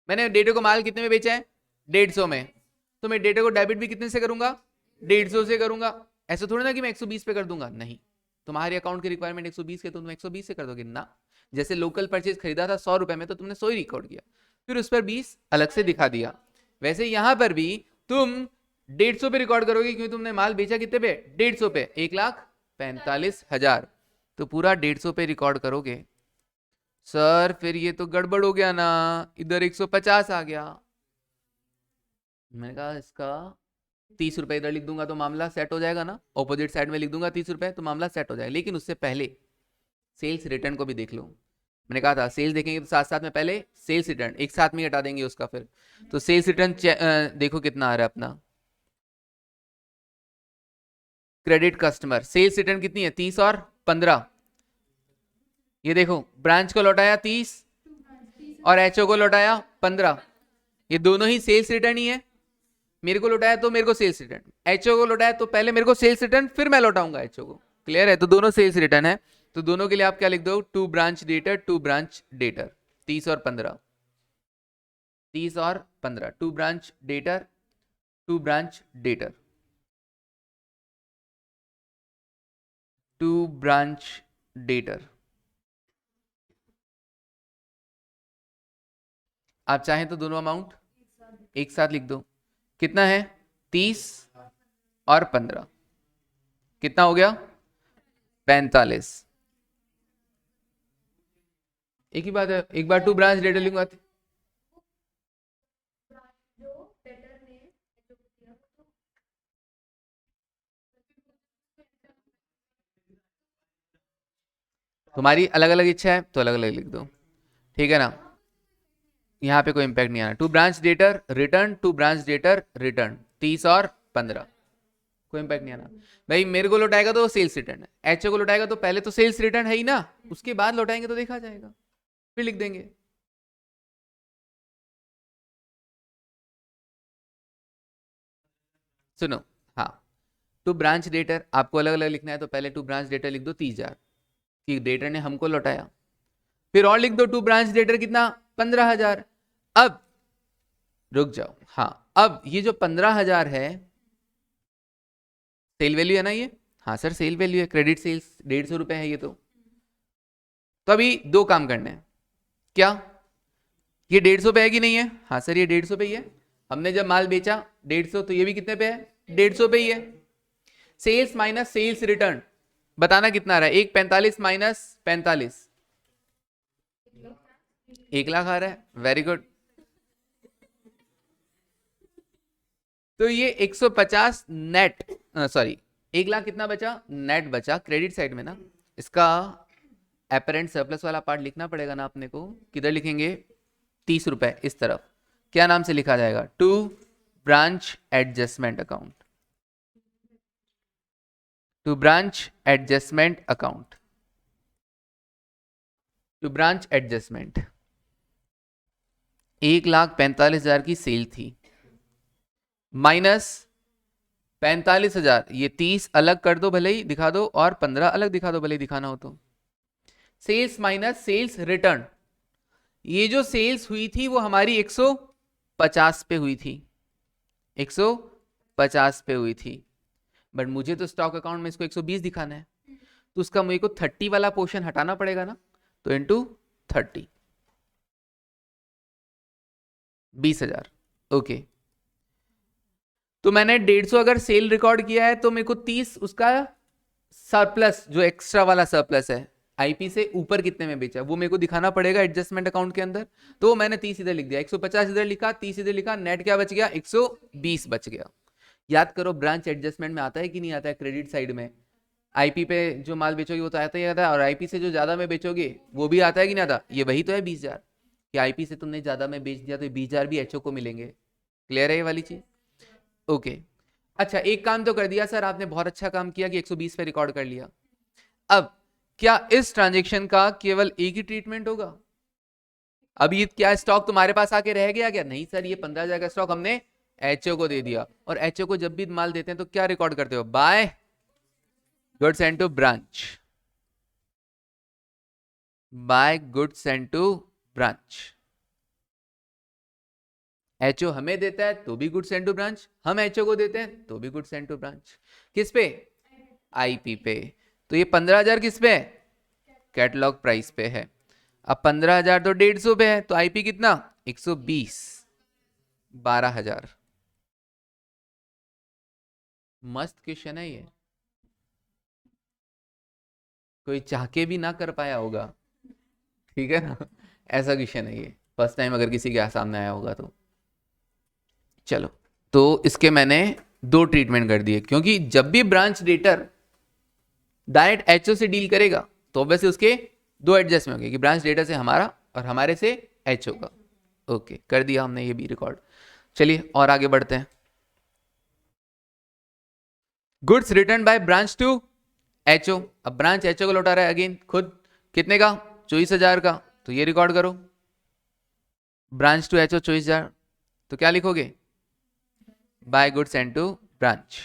मैंने डेटे को माल कितने में बेचा है, 150 में, तो मैं डेटे को डेबिट भी कितने से करूंगा, 150 से करूंगा। ऐसा थोड़ी ना कि मैं 120 पे कर दूंगा, नहीं, तुम्हारी अकाउंट की रिक्वायरमेंट 120 के, तो तुम 120 से कर दोगे ना। जैसे लोकल परचेज खरीदा था 100 रुपए में, तो तुमने 100 ही रिकॉर्ड किया, फिर उस पर 20 अलग से दिखा दिया। वैसे यहां पर भी तुम 150 पे रिकॉर्ड करोगे, क्योंकि तुमने माल बेचा कितने पे, 150 पे, 1,45,000, तो पूरा 150 पे रिकॉर्ड करोगे। सर फिर ये तो गड़बड़ हो गया ना, इधर 150 आ गया, मैंने कहा इसका 30 रुपए इधर लिख दूंगा तो मामला सेट हो जाएगा ना, ऑपोजिट साइड में लिख दूंगा 30 रुपए तो मामला सेट हो जाएगा। लेकिन उससे पहले सेल्स रिटर्न को भी देख लो। मैंने कहा था सेल्स देखेंगे तो साथ साथ में पहले सेल्स रिटर्न एक साथ में हटा देंगे उसका फिर। तो सेल्स रिटर्न देखो कितना आ रहा है अपना क्रेडिट कस्टमर। सेल्स रिटर्न कितनी है 30 और 15। ये देखो ब्रांच को लौटाया 30 और एचओ को लौटाया 15। ये दोनों ही सेल्स रिटर्न ही है। मेरे को लौटाया तो मेरे को सेल्स रिटर्न, एचओ को लौटाया तो पहले मेरे को सेल्स रिटर्न फिर मैं लौटाऊंगा एचओ को। क्लियर है? तो दोनों सेल्स रिटर्न है। तो दोनों के लिए आप क्या लिख दो, to branch debtor, to branch debtor 30 और 15, 30 और 15, to branch debtor, to branch debtor, to branch debtor. आप चाहें तो दोनों अमाउंट एक साथ लिख दो। कितना है 30 और 15, कितना हो गया 45। एक ही बात है, एक बार टू ब्रांच डेटा लिखूंगा। तुम्हारी अलग अलग इच्छा है तो अलग अलग लिख दो, ठीक है ना। यहाँ पे कोई इंपैक्ट नहीं आना। To branch debtor return, to branch debtor return 30 और 15, कोई इंपैक्ट नहीं आना। भाई मेरे को लौटाएगा तो सेल्स रिटर्न है, एचओ को लौटाएगा तो पहले तो सेल्स रिटर्न है ही ना, उसके बाद लौटाएंगे तो देखा जाएगा, फिर लिख देंगे। सुनो, हाँ टू ब्रांच डेटर आपको अलग अलग लिखना है तो पहले टू ब्रांच डेटर लिख दो 30,000 कि डेटर ने हमको लौटाया, फिर और लिख दो टू ब्रांच डेटर कितना 15,000। अब रुक जाओ, हाँ अब ये जो 15,000 है सेल वैल्यू है ना ये, हाँ सर सेल वैल्यू है, क्रेडिट सेल्स 150 रुपए है ये तो अभी दो काम करने हैं। क्या ये 150 पे है कि नहीं है? हाँ सर ये 150 पे ही है। हमने जब माल बेचा 150 तो ये भी कितने पे है 150 पे ही है। सेल्स माइनस सेल्स रिटर्न बताना कितना आ रहा है, 145 माइनस 45 1 लाख आ रहा है। Very good. तो ये 150 नेट, सॉरी 1 लाख कितना बचा नेट बचा क्रेडिट साइड में ना। इसका एपरेंट सरप्लस वाला पार्ट लिखना पड़ेगा ना अपने को। किधर लिखेंगे 30 रुपए इस तरफ, क्या नाम से लिखा जाएगा to branch adjustment account, to branch adjustment account, to branch adjustment. 1,45,000 की सेल थी माइनस 45,000, ये 30 अलग कर दो भले ही दिखा दो और 15 अलग दिखा दो भले ही दिखाना हो तो। सेल्स माइनस सेल्स रिटर्न, ये जो सेल्स हुई थी वो हमारी 150 पे हुई थी, 150 पे हुई थी, बट मुझे तो स्टॉक अकाउंट में इसको 120 दिखाना है तो उसका मुझे को 30 वाला पोर्शन हटाना पड़ेगा ना, तो इनटू 30 20,000। ओके तो मैंने 150 अगर सेल रिकॉर्ड किया है तो मेरे को 30 उसका सरप्लस जो एक्स्ट्रा वाला सरप्लस है आईपी से ऊपर कितने में बेचा वो मेरे को दिखाना पड़ेगा एडजस्टमेंट अकाउंट के अंदर। तो मैंने 30 इधर लिख दिया, 150 इधर लिखा, 30 इधर लिखा, नेट क्या बच गया 120 बच गया। याद करो ब्रांच एडजस्टमेंट में आता है कि नहीं आता है क्रेडिट साइड में, आईपी पे जो माल बेचोगे वो तो आता ही आता है और आईपी से जो ज्यादा में बेचोगे वो भी आता है कि नहीं आता। ये वही तो है 20,000 कि आईपी से तुमने ज्यादा में बेच दिया तो 20,000 भी एचओ को मिलेंगे। क्लियर है ये वाली चीज? ओके अच्छा एक काम तो कर दिया सर आपने, बहुत अच्छा काम किया कि 120 पे रिकॉर्ड कर लिया। अब क्या इस ट्रांजैक्शन का केवल एक ही ट्रीटमेंट होगा? अब ये क्या स्टॉक तुम्हारे पास आके रह गया क्या? नहीं सर ये 15,000 का स्टॉक हमने एचओ को दे दिया और एचओ को जब भी माल देते हैं तो क्या रिकॉर्ड करते हो by goods sent to branch, by goods sent to branch. HO हमें देता है तो भी गुड्स सेंट टू ब्रांच, हम एचओ को देते हैं तो भी गुड्स सेंट टू ब्रांच। किस पे? आईपी पे। तो ये 15,000 किस पे है? कैटलॉग प्राइस पे है। अब 15,000 तो 150 पे है तो आईपी कितना 120, 12,000। मस्त क्वेश्चन है ये, कोई चाह के भी ना कर पाया होगा, ठीक है ना। ऐसा क्वेश्चन है ये, फर्स्ट टाइम अगर किसी के सामने आया होगा तो। चलो तो इसके मैंने 2 ट्रीटमेंट कर दिए, क्योंकि जब भी ब्रांच डेटर डायरेक्ट एचओ से डील करेगा तो ऑब्वियसली उसके 2 एडजस्टमेंट होंगे कि ब्रांच डेटा से हमारा और हमारे से एचओ का। ओके, कर दिया हमने ये भी रिकॉर्ड। चलिए और आगे बढ़ते हैं। Goods return by branch to HO. अब ब्रांच एचओ को लौटा रहा है अगेन खुद, कितने का? 24,000 का। तो ये रिकॉर्ड करो, ब्रांच टू एचओ 24,000। तो क्या लिखोगे? By goods and to branch,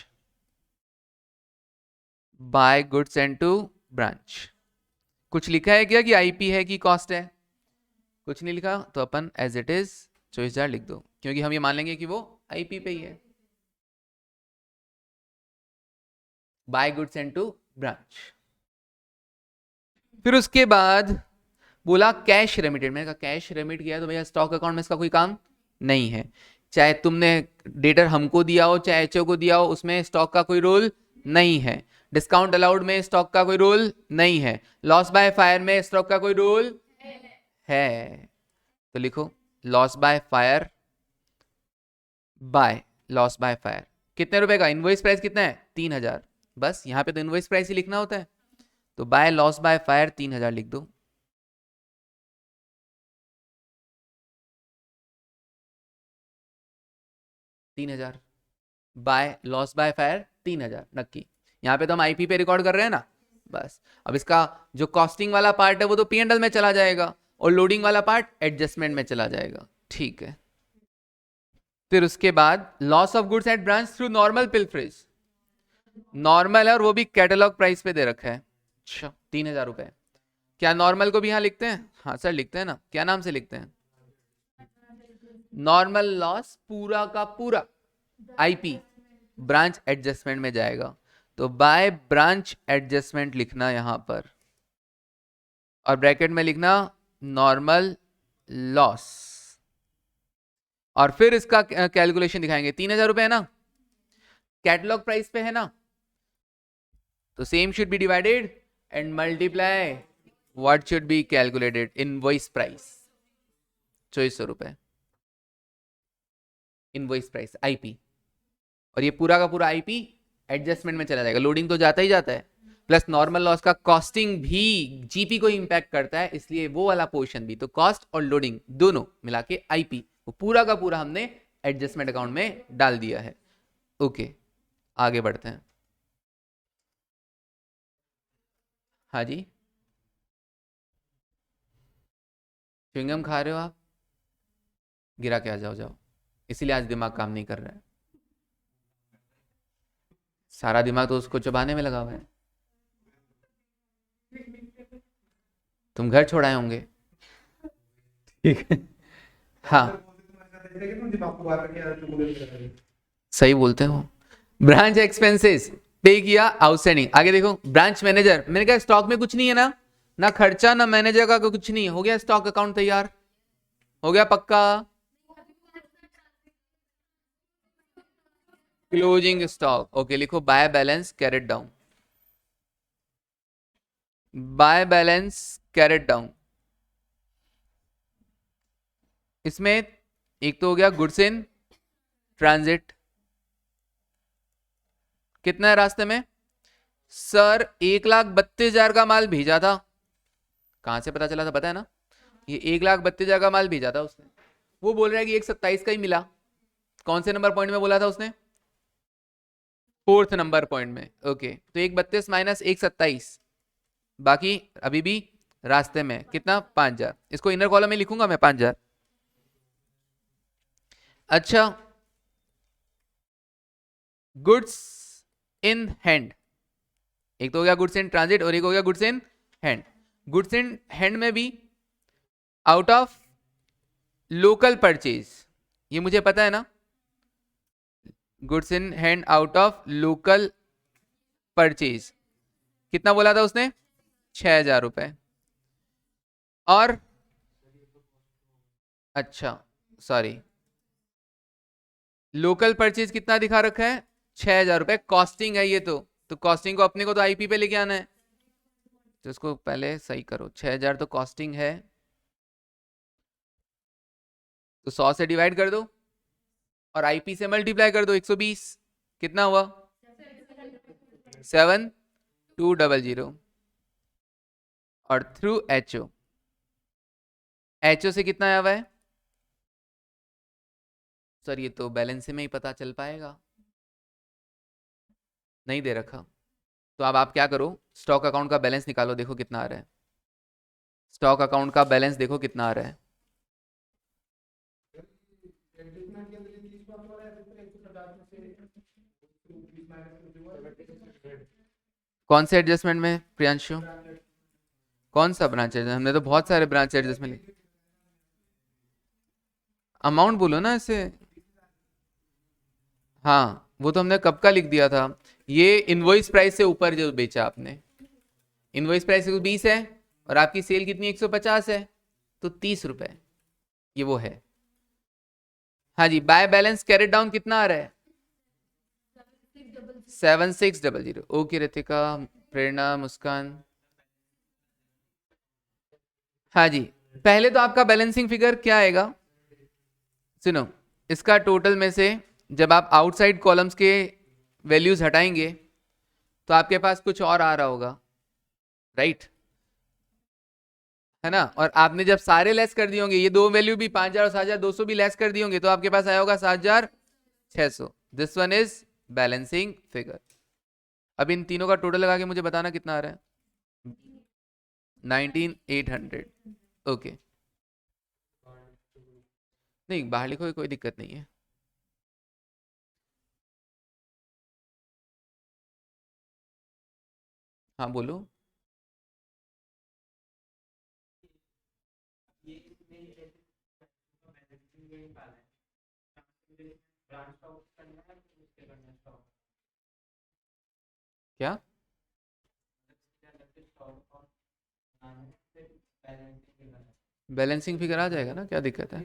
by goods and to branch. कुछ लिखा है क्या कि आईपी है कि कॉस्ट है? कुछ नहीं लिखा, तो अपन एज इट इज 24,000 लिख दो, क्योंकि हम ये मान लेंगे कि वो आईपी पे ही है। By goods and to branch. फिर उसके बाद बोला कैश रेमिटेड। मैंने कहा कैश रेमिट किया तो भैया स्टॉक अकाउंट में इसका कोई काम नहीं है। चाहे तुमने डेटर हमको दिया हो चाहे एचओ को दिया हो, उसमें स्टॉक का कोई रोल नहीं है। डिस्काउंट अलाउड में स्टॉक का कोई रोल नहीं है। लॉस बाय फायर में स्टॉक का कोई रोल है। तो लिखो loss by fire, by loss by fire कितने रुपए का? इनवॉइस प्राइस कितना है? 3,000। बस यहां पे तो इनवॉइस प्राइस ही लिखना होता है, तो बाय लॉस बाय फायर 3,000 लिख दो। बाय लॉस बाय फायर 3,000 नक्की। यहाँ पे तो हम आईपी पे रिकॉर्ड कर रहे हैं ना। बस अब इसका जो कॉस्टिंग वाला पार्ट है वो तो P&L में चला जाएगा और लोडिंग वाला पार्ट एडजस्टमेंट में चला जाएगा। ठीक है। फिर उसके बाद loss of goods at branch through normal pilferage. Normal है और वो भी कैटलॉग प्राइस पे दे रखा है। अच्छा 3,000 रुपए। क्या नॉर्मल को भी यहाँ लिखते हैं? हाँ सर लिखते हैं ना। क्या नाम से लिखते हैं? नॉर्मल लॉस पूरा का पूरा आईपी ब्रांच एडजस्टमेंट में जाएगा, तो बाय ब्रांच एडजस्टमेंट लिखना यहां पर और ब्रैकेट में लिखना नॉर्मल लॉस। और फिर इसका कैलकुलेशन दिखाएंगे। 3,000 रुपए है ना, कैटलॉग प्राइस पे है ना, तो same should be divided and multiply what should be calculated invoice price 2400 रुपए इनवॉइस प्राइस आईपी। और ये पूरा का पूरा आईपी एडजस्टमेंट में चला जाएगा। लोडिंग तो जाता ही जाता है, प्लस नॉर्मल लॉस का कॉस्टिंग भी जीपी को इंपैक्ट करता है, इसलिए वो वाला पोर्शन भी। तो कॉस्ट और लोडिंग दोनों मिला के आईपी वो पूरा का पूरा हमने एडजस्टमेंट अकाउंट में डाल दिया है। ओके आगे बढ़ते हैं। हाँ जी, च्युइंगम खा रहे हो आप? गिरा के आ जाओ जाओ, इसीलिए आज दिमाग काम नहीं कर रहा है। सारा दिमाग तो उसको चबाने में लगा हुआ है। तुम घर छोड़ाए होंगे। ठीक है। हाँ सही बोलते हो। ब्रांच एक्सपेंसेस पे किया आउटस्टैंडिंग। आगे देखो ब्रांच मैनेजर, मैंने कहा स्टॉक में कुछ नहीं है ना, ना खर्चा ना मैनेजर का कुछ नहीं, हो गया स्टॉक अकाउंट तैयार, हो गया पक्का। Closing stock. ओके लिखो by balance carried down, by balance carried down. इसमें एक तो हो गया गुड्स इन ट्रांजिट, कितना है रास्ते में? सर 1,32,000 का माल भेजा था। कहां से पता चला था पता है ना? ये 1,32,000 का माल भेजा था उसने। वो बोल रहा है कि 1,27 का ही मिला। कौन से नंबर पॉइंट में बोला था उसने? 4th नंबर पॉइंट में। ओके तो 1,32 माइनस 1,27, बाकी अभी भी रास्ते में कितना? 5,000। इसको इनर कॉलम में लिखूंगा मैं 5,000। अच्छा गुड्स इन हैंड, एक तो हो गया गुड्स इन ट्रांजिट और एक हो गया goods in hand. Goods in hand में भी आउट ऑफ लोकल परचेज, ये मुझे पता है ना। Goods in hand out of local purchase कितना बोला था उसने? 6,000 रुपए। और अच्छा सॉरी, लोकल परचेज कितना दिखा रखा है? 6,000 रुपए। कॉस्टिंग है ये तो कॉस्टिंग को अपने को तो आईपी पे लेके आना है, तो इसको पहले सही करो। 6,000 तो कॉस्टिंग है, तो 100 से डिवाइड कर दो और आईपी से मल्टीप्लाई कर दो 120, कितना हुआ 7200, और थ्रू एचओ, एचओ से कितना आया हुआ है सर? ये तो बैलेंस में ही पता चल पाएगा, नहीं दे रखा। तो अब आप क्या करो, स्टॉक अकाउंट का बैलेंस निकालो, देखो कितना आ रहा है। स्टॉक अकाउंट का बैलेंस देखो कितना आ रहा है। कौन से एडजस्टमेंट में प्रियांशु? कौन सा ब्रांच एडजस्टमेंट? हमने तो बहुत सारे ब्रांच एडजस्टमेंट लिखे। अमाउंट बोलो ना ऐसे। हाँ वो तो हमने कब का लिख दिया था। ये इनवॉइस प्राइस से ऊपर जो बेचा आपने, इनवॉइस प्राइस 120 है और आपकी सेल कितनी 150 है, तो 30 रुपए, ये वो है। हाँ जी, बाय बैलेंस कैरेट डाउन कितना आ रहा है 7600। ओके रितिका, प्रेरणा, मुस्कान। हाँ जी, पहले तो आपका बैलेंसिंग फिगर क्या आएगा, सुनो, इसका टोटल में से जब आप आउटसाइड कॉलम्स के वैल्यूज हटाएंगे तो आपके पास कुछ और आ रहा होगा, राइट है ना। और आपने जब सारे लेस कर दिए होंगे, ये दो वैल्यू भी 5000 और 7200 भी लेस कर दिए होंगे, तो आपके पास आया होगा 7600। This one is balancing figure. अब इन तीनों का टोटल लगा के मुझे बताना कितना आ रहा है 19800। ओके, नहीं बाहर लिखो, कोई दिक्कत नहीं है। हाँ बोलो। क्या बैलेंसिंग फिगर आ जाएगा ना, क्या दिक्कत है?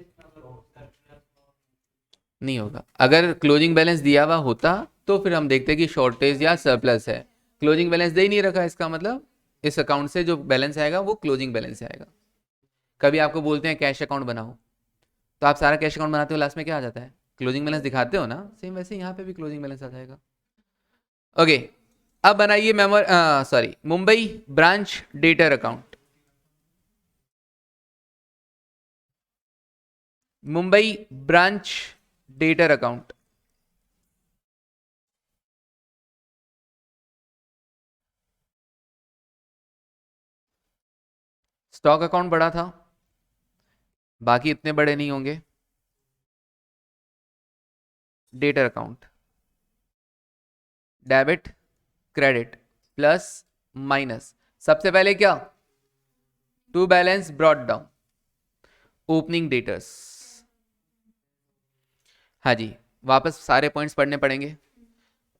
नहीं होगा। अगर क्लोजिंग बैलेंस दिया हुआ होता तो फिर हम देखते कि शॉर्टेज या सरप्लस है। क्लोजिंग बैलेंस दे ही नहीं रखा, इसका मतलब इस अकाउंट से जो बैलेंस आएगा वो क्लोजिंग बैलेंस से आएगा। कभी आपको बोलते हैं कैश अकाउंट बनाओ, तो आप सारा कैश अकाउंट बनाते हो, लास्ट में क्या आ जाता है, क्लोजिंग बैलेंस दिखाते हो ना। सेम वैसे यहाँ पे भी क्लोजिंग बैलेंस आ जाएगा। ओके, अब बनाइए Mumbai branch debtor account. Mumbai branch debtor account. Stock account बड़ा था, बाकी इतने बड़े नहीं होंगे। Debtor account, debit credit plus minus, सबसे पहले क्या, to balance brought down, opening debtors. हाँ जी, वापस सारे पॉइंट्स पढ़ने पड़ेंगे।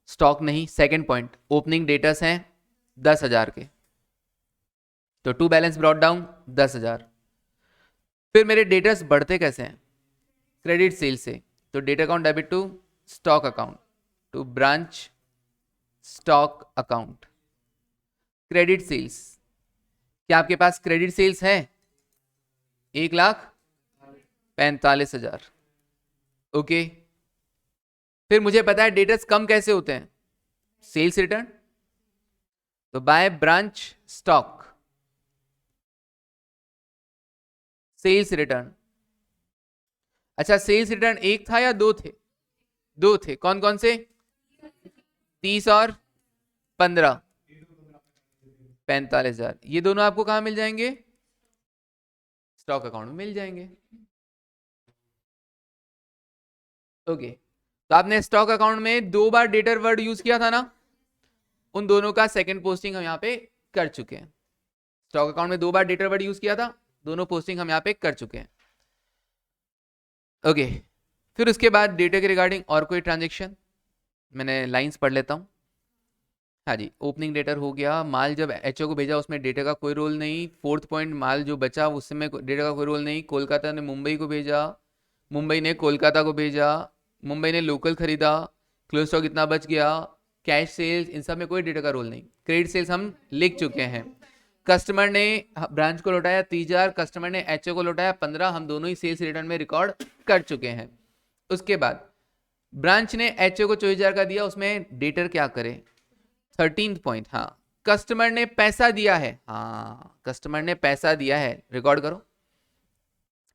स्टॉक नहीं, सेकंड पॉइंट, ओपनिंग डेटर्स हैं 10,000 के, तो टू बैलेंस ब्रॉट डाउन 10,000। फिर मेरे डेटर्स बढ़ते कैसे हैं, क्रेडिट सेल से, तो data account debit to stock account to branch stock account. Credit sales, क्या आपके पास क्रेडिट सेल्स है 1,45,000। ओके, फिर मुझे पता है डेटर्स कम कैसे होते हैं, सेल्स रिटर्न, तो by branch stock sales return. अच्छा, सेल्स रिटर्न एक था या दो थे? दो थे, कौन कौन से? 30 और 15, 45,000। ये दोनों आपको कहां मिल जाएंगे, स्टॉक अकाउंट में मिल जाएंगे। ओके, तो आपने स्टॉक अकाउंट में दो बार डेटर वर्ड यूज किया था ना, उन दोनों का सेकंड पोस्टिंग हम यहाँ पे कर चुके हैं। स्टॉक अकाउंट में दो बार डेटर वर्ड यूज किया था, दोनों पोस्टिंग हम यहाँ पे कर चुके हैं। ओके, फिर उसके बाद डेटा के रिगार्डिंग और कोई ट्रांजेक्शन, मैंने लाइंस पढ़ लेता हूँ। हाँ जी, ओपनिंग डेटर हो गया, माल जब एचओ को भेजा उसमें डेटा का कोई रोल नहीं। फोर्थ पॉइंट, माल जो बचा उसमें डेटा का कोई रोल नहीं। कोलकाता ने मुंबई को भेजा, मुंबई ने कोलकाता को भेजा, मुंबई ने लोकल खरीदा, क्लोज स्टॉक इतना बच गया, कैश सेल्स, इन सब में कोई डेटा का रोल नहीं। क्रेडिट सेल्स हम लिख चुके हैं। कस्टमर ने ब्रांच को लौटाया 30,000, कस्टमर ने एचओ को लौटाया 15, हम दोनों ही सेल्स रिटर्न में रिकॉर्ड कर चुके हैं। उसके बाद ब्रांच ने एचओ को 24,000 का दिया, उसमें डेटर क्या करे 13 पॉइंट। हाँ, कस्टमर ने पैसा दिया है, हाँ कस्टमर ने पैसा दिया है, रिकॉर्ड करो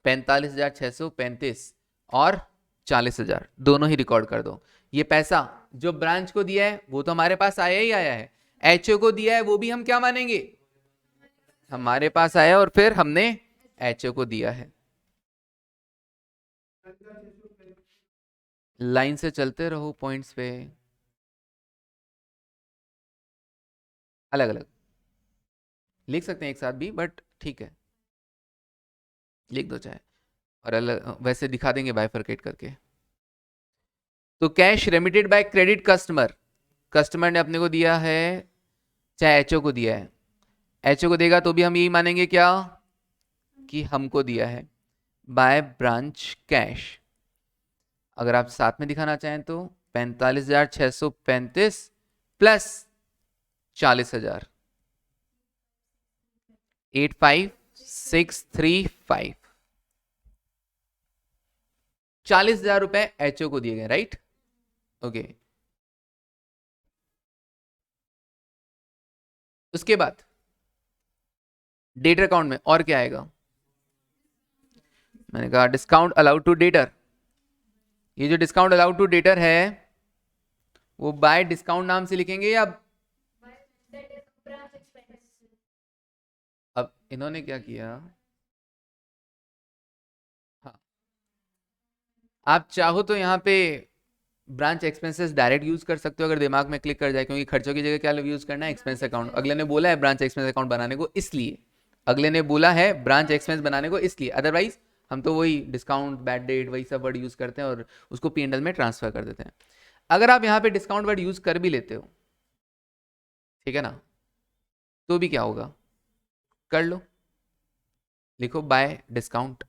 45,635 और 40,000 दोनों ही रिकॉर्ड कर दो। ये पैसा जो ब्रांच को दिया है वो तो हमारे पास आया ही आया है, एचओ को दिया है वो भी हम क्या मानेंगे, हमारे पास आया और फिर हमने एचओ को दिया है। लाइन से चलते रहो पॉइंट्स पे, अलग अलग लिख सकते हैं एक साथ भी, बट ठीक है लिख दो चाहे, और अलग वैसे दिखा देंगे बाइफरकेट करके। तो cash remitted by credit customer, customer ने अपने को दिया है चाहे एचओ को दिया है, एचओ को देगा तो भी हम यही मानेंगे क्या कि हमको दिया है, बाय ब्रांच कैश। अगर आप साथ में दिखाना चाहें तो 45,635 प्लस 40,000 85,635, 40,000 रुपए एचओ को दिए गए, राइट ओके। उसके बाद डेटर अकाउंट में और क्या आएगा, मैंने कहा डिस्काउंट अलाउड टू डेटर, ये जो डिस्काउंट अलाउड टू डेटर है वो बाय डिस्काउंट नाम से लिखेंगे या, अब इन्होंने क्या किया, हाँ आप चाहो तो यहाँ पे ब्रांच एक्सपेंसेस डायरेक्ट यूज कर सकते हो अगर दिमाग में क्लिक कर जाए, क्योंकि खर्चों की जगह क्या यूज करना है, एक्सपेंस अकाउंट। अगले ने बोला है ब्रांच एक्सपेंस अकाउंट बनाने को, इसलिए अगले ने बोला है ब्रांच एक्सपेंस बनाने को इसलिए, अदरवाइज हम तो वही डिस्काउंट बैड डेट वही सब वर्ड यूज करते हैं और उसको P&L में ट्रांसफर कर देते हैं। अगर आप यहाँ पे डिस्काउंट वर्ड यूज कर भी लेते हो, ठीक है ना, तो भी क्या होगा, कर लो, लिखो बाय डिस्काउंट,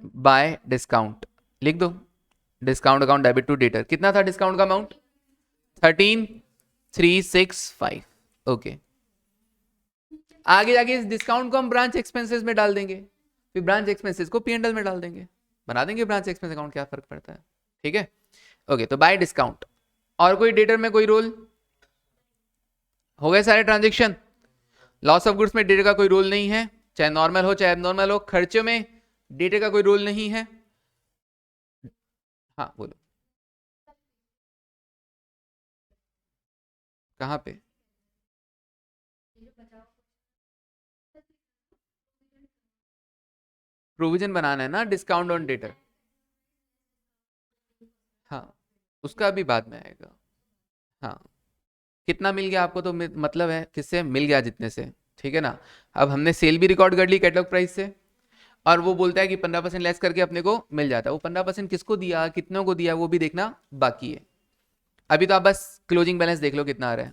बाय डिस्काउंट लिख दो, discount account debit to debtor, कितना था डिस्काउंट का अमाउंट 13,365 ओके। आगे जाके इस डिस्काउंट को हम ब्रांच एक्सपेंसेस में डाल देंगे, फिर ब्रांच एक्सपेंसेस को P&L में डाल देंगे, बना देंगे ब्रांच एक्सपेंस अकाउंट, क्या फर्क पड़ता है, ठीक है ओके। तो बाय डिस्काउंट, और कोई डेटर में कोई रोल, हो गए सारे ट्रांजेक्शन। लॉस ऑफ गुड्स में डेटर का कोई रोल नहीं है, चाहे नॉर्मल हो चाहे एबनॉर्मल हो, खर्चों में डेटर का कोई रोल नहीं है। हाँ बोलो, कहाँ पे, प्रोविजन बनाना है ना डिस्काउंट ऑन डेटर, हाँ उसका भी बाद में आएगा। हाँ कितना मिल गया आपको, तो मतलब है किससे मिल गया, जितने से, ठीक है ना। अब हमने सेल भी रिकॉर्ड कर ली कैटलॉग प्राइस से, और वो बोलता है कि 15% लेस करके अपने को मिल जाता है, वो 15% किसको दिया कितनों को दिया वो भी देखना बाकी है। अभी तो आप बस क्लोजिंग बैलेंस देख लो कितना आ रहा है।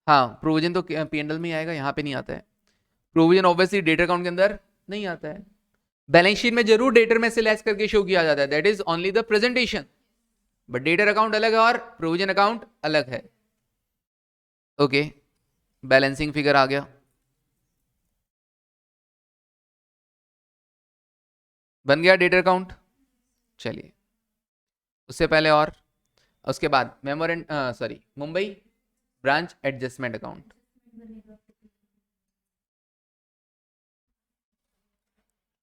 हाँ प्रोविजन तो P&L में ही आएगा, यहाँ पे नहीं आता है प्रोविजन, ऑब्वियसली डेटर अकाउंट के अंदर नहीं आता है, बैलेंस शीट में जरूर डेटर में से लेस करके शो किया जाता है, that is only the presentation, but debtor account अलग है और प्रोविजन अकाउंट अलग है ओके। बैलेंसिंग फिगर आ गया, बन गया डेटर अकाउंट। चलिए उससे पहले और उसके बाद मेमोरेंड sorry Mumbai branch adjustment account,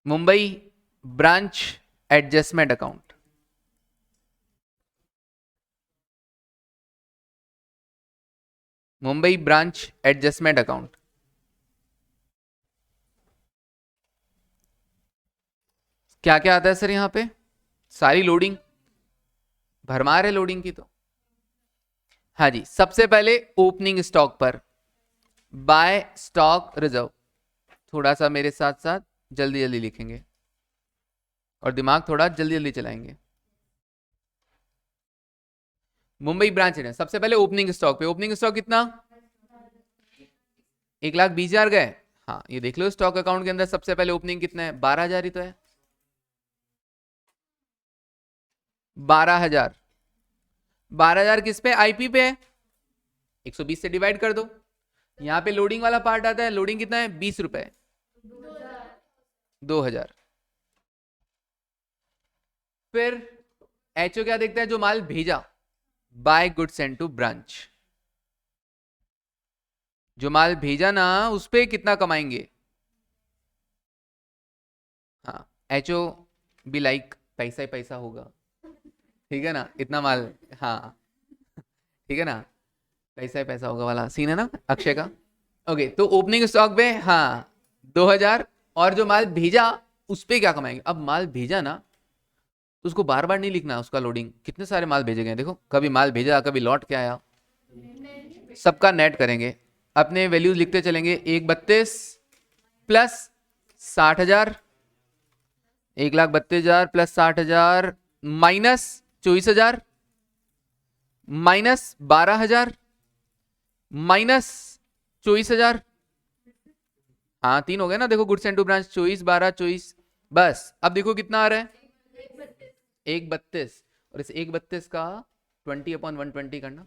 Mumbai branch adjustment account, Mumbai branch adjustment account, क्या क्या आता है सर यहाँ पे, सारी लोडिंग भरमार है लोडिंग की तो। हाँ जी, सबसे पहले ओपनिंग स्टॉक पर बाय स्टॉक रिजर्व, थोड़ा सा मेरे साथ साथ जल्दी जल्दी लिखेंगे और दिमाग थोड़ा जल्दी जल्दी चलाएंगे। मुंबई ब्रांच है, सबसे पहले ओपनिंग स्टॉक पे, ओपनिंग स्टॉक कितना 1,20,000 गए। हाँ ये देख लो स्टॉक अकाउंट के अंदर सबसे पहले ओपनिंग कितना है 12,000 ही तो है, 12,000, 12,000 किस पे आईपी पे है, 120 से डिवाइड कर दो, यहाँ पे लोडिंग वाला पार्ट आता है, लोडिंग कितना है 20 रुपए, 2,000 फिर एचओ क्या देखता है, जो माल भेजा, by good send to branch, जो माल भेजा ना उस पे कितना कमाएंगे। हाँ, एचओ भी लाइक पैसा ही पैसा होगा, ठीक है ना, इतना माल, हाँ ठीक है ना, पैसा ही पैसा होगा वाला सीन है ना अक्षय का। ओके, तो ओपनिंग स्टॉक पे हाँ 2000, और जो माल भेजा उस पे क्या कमाएंगे। अब माल भेजा ना तो उसको बार बार नहीं लिखना, उसका लोडिंग, कितने सारे माल भेजे गए देखो, कभी माल भेजा कभी लौट के आया, सबका नेट करेंगे, अपने वैल्यूज लिखते चलेंगे। 132 plus 60,000, 1,32,000 plus 60,000 minus 24,000 minus 12,000 minus 24,000, हाँ 3 हो गए ना, देखो गुड्स एंड टू ब्रांच 24 12 24, बस अब देखो कितना आ रहा है 132, और इस 132 का 20/120 करना,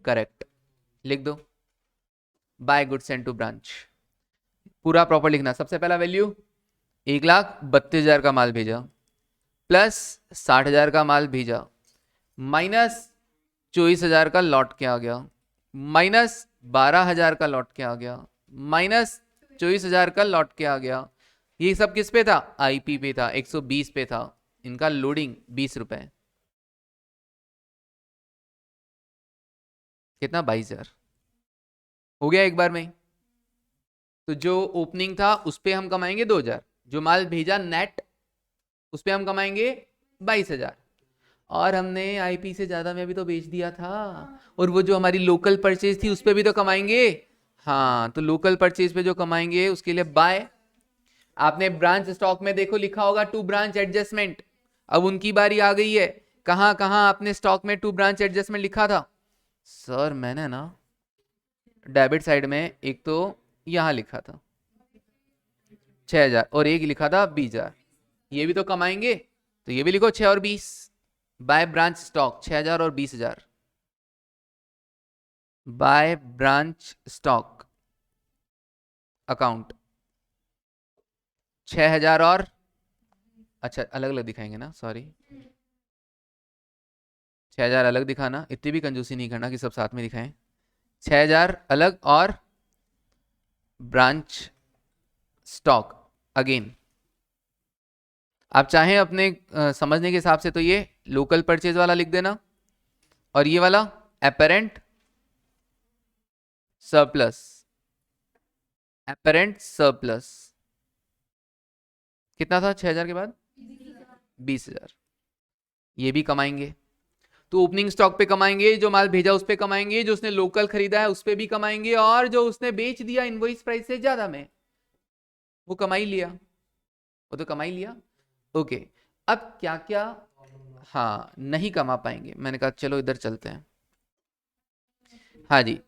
करेक्ट, लिख दो by goods and to branch, पूरा प्रॉपर लिखना। सबसे पहला वैल्यू 1,32,000 का माल भेजा प्लस 60,000 का माल भेजा माइनस 24,000 का लौट के आ गया माइनस 12,000 का लौट के आ गया माइनस 24,000 का लौट के आ गया। ये सब किस पे था, आईपी पे था, 120 पे था, इनका लोडिंग 20 रुपए, कितना 22,000 हो गया एक बार में। तो जो ओपनिंग था उस पे हम कमाएंगे 2,000, जो माल भेजा नेट उस पे हम कमाएंगे 22,000, और हमने आईपी से ज्यादा में भी तो बेच दिया था, और वो जो हमारी लोकल परचेज थी उस पे भी तो कमाएंगे। हाँ, तो लोकल परचेज पे जो कमाएंगे उसके लिए बाय। आपने ब्रांच स्टॉक में देखो लिखा होगा टू ब्रांच एडजस्टमेंट, अब उनकी बारी आ गई है। कहां कहां आपने स्टॉक में टू ब्रांच एडजस्टमेंट लिखा था, सर मैंने ना डेबिट साइड में एक तो यहां लिखा था 6,000 और एक लिखा था 20,000, ये भी तो कमाएंगे, तो ये भी लिखो 6 और 20, बाय ब्रांच स्टॉक 6,000 और 20,000, बाय ब्रांच स्टॉक अकाउंट 6,000 और, अच्छा अलग अलग दिखाएंगे ना, सॉरी 6,000 अलग दिखाना, इतनी भी कंजूसी नहीं करना कि सब साथ में दिखाएं, 6,000 अलग और ब्रांच स्टॉक अगेन। आप चाहें अपने समझने के हिसाब से तो ये लोकल परचेज वाला लिख देना, और ये वाला एपरेंट सरप्लस, एपरेंट सरप्लस कितना था 6,000 के बाद 20,000, ये भी कमाएंगे। तो ओपनिंग स्टॉक पे कमाएंगे, जो माल भेजा उस पे कमाएंगे, जो उसने लोकल खरीदा है उस पे भी कमाएंगे, और जो उसने बेच दिया इनवॉइस प्राइस से ज्यादा में वो कमाई लिया, वो तो कमाई लिया। ओके, अब क्या क्या हाँ नहीं कमा पाएंगे, मैंने कहा चलो इधर चलते हैं। हाँ जी,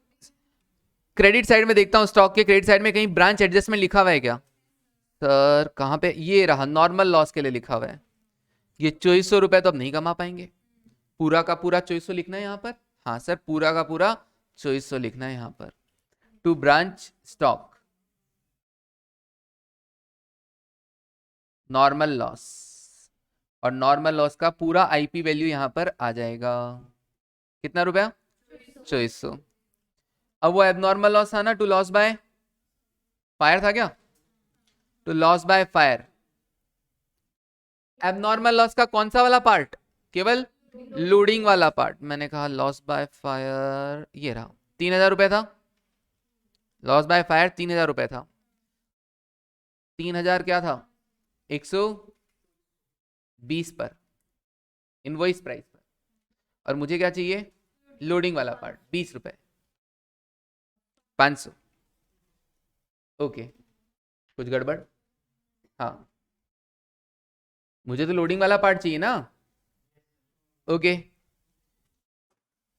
क्रेडिट साइड में देखता हूं, स्टॉक के क्रेडिट साइड में कहीं ब्रांच एडजस्टमेंट लिखा हुआ है क्या, सर कहां पे, ये रहा नॉर्मल लॉस के लिए लिखा हुआ है, ये 2400 रुपए तो अब नहीं कमा पाएंगे, पूरा का पूरा 2400 लिखना है यहां पर, हाँ सर पूरा का पूरा 2400 लिखना है यहां पर, to branch stock normal loss, और नॉर्मल लॉस का पूरा आईपी वैल्यू यहां पर आ जाएगा, कितना रुपया 2400। अब वो एबनॉर्मल लॉस था ना, टू लॉस बाय फायर था क्या, to loss by fire, abnormal loss का कौन सा वाला पार्ट, केवल लोडिंग वाला पार्ट, मैंने कहा लॉस बाय फायर ये रहा 3,000 रुपए था, लॉस बाय फायर 3,000 रुपए था, 3,000 क्या था 120 पर इनवॉइस प्राइस पर, और मुझे क्या चाहिए लोडिंग वाला पार्ट 20 रुपए 500। ओके, कुछ गड़बड़, हाँ मुझे तो लोडिंग वाला पार्ट चाहिए ना। ओके,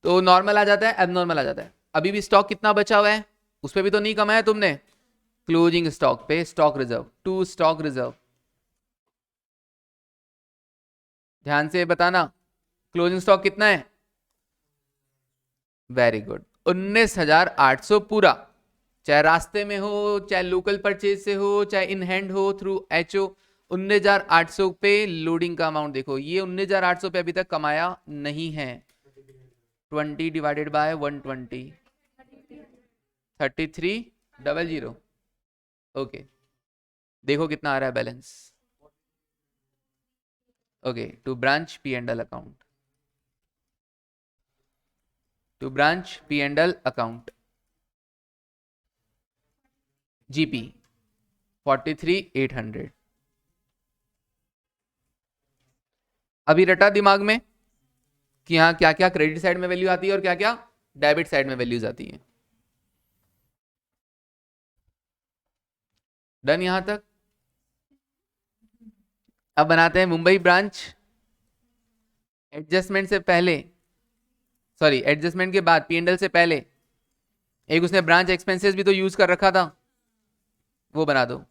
तो नॉर्मल आ जाता है, एबनॉर्मल आ जाता है, अभी भी स्टॉक कितना बचा हुआ है उस पर भी तो नहीं कमाया तुमने, क्लोजिंग स्टॉक पे stock reserve, to stock reserve, ध्यान से बताना क्लोजिंग स्टॉक कितना है, वेरी गुड 19,800 पूरा, चाहे रास्ते में हो चाहे लोकल परचेज से हो चाहे इन हैंड हो थ्रू एचओ, 19,800 पे लोडिंग का अमाउंट देखो, ये 19,800 पे अभी तक कमाया नहीं है। 20 डिवाइडेड बाय 120, 3300। ओके, देखो कितना आ रहा है balance. Okay, to branch P and L account, to branch P and L account, GP 43,800। अभी रटा दिमाग में कि हाँ क्या क्या क्रेडिट साइड में वैल्यू आती है और क्या क्या डेबिट साइड में वैल्यूज आती है। डन यहां तक। अब बनाते हैं मुंबई ब्रांच। एडजस्टमेंट से पहले, सॉरी एडजस्टमेंट के बाद, पीएनएल से पहले एक उसने ब्रांच एक्सपेंसेस भी तो यूज कर रखा था, वो बना दो।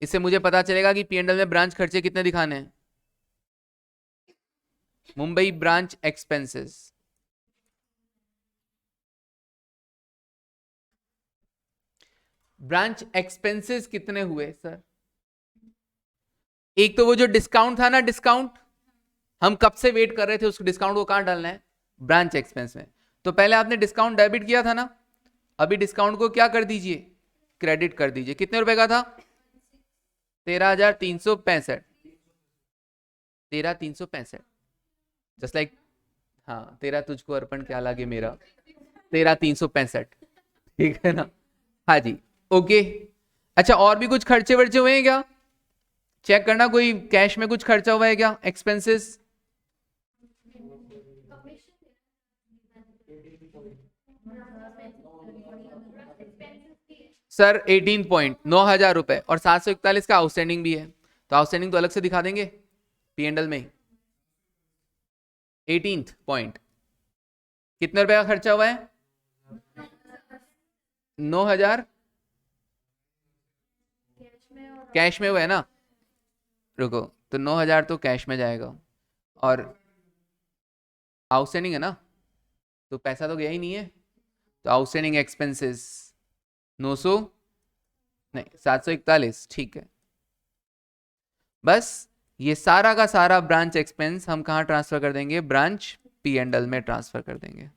इससे मुझे पता चलेगा कि पीएनएल में ब्रांच खर्चे कितने दिखाने हैं। Mumbai branch expenses, branch expenses कितने हुए सर? एक तो वो जो डिस्काउंट था ना, डिस्काउंट हम कब से वेट कर रहे थे, उस डिस्काउंट को कहां डालना है? ब्रांच एक्सपेंस में। तो पहले आपने डिस्काउंट डेबिट किया था ना, अभी डिस्काउंट को क्या कर दीजिए, क्रेडिट कर दीजिए। कितने रुपए का था? 13,365, 13,365, जस्ट लाइक, हाँ, तेरा तुझको अर्पण क्या लागे मेरा, 13,365, ठीक है ना? हाँ जी, ओके। अच्छा, और भी कुछ खर्चे वर्चे हुए हैं क्या? चेक करना, कोई कैश में कुछ खर्चा हुआ है क्या, एक्सपेंसेस? सर 18,9,000 रुपए और 741 का आउटस्टैंडिंग भी है, तो आउटस्टैंडिंग तो अलग से दिखा देंगे पीएनएल में। 18th पॉइंट, कितने रुपए का खर्चा हुआ है? 9,000 कैश में हुआ है ना? रुको, तो 9,000 तो कैश में जाएगा और आउटस्टैंडिंग है ना, तो पैसा तो गया ही नहीं है, तो आउटस्टैंडिंग एक्सपेंसेस 900, नहीं 741, ठीक है। बस ये सारा का सारा ब्रांच एक्सपेंस हम कहाँ ट्रांसफर कर देंगे? ब्रांच पी एंड एल में ट्रांसफर कर देंगे।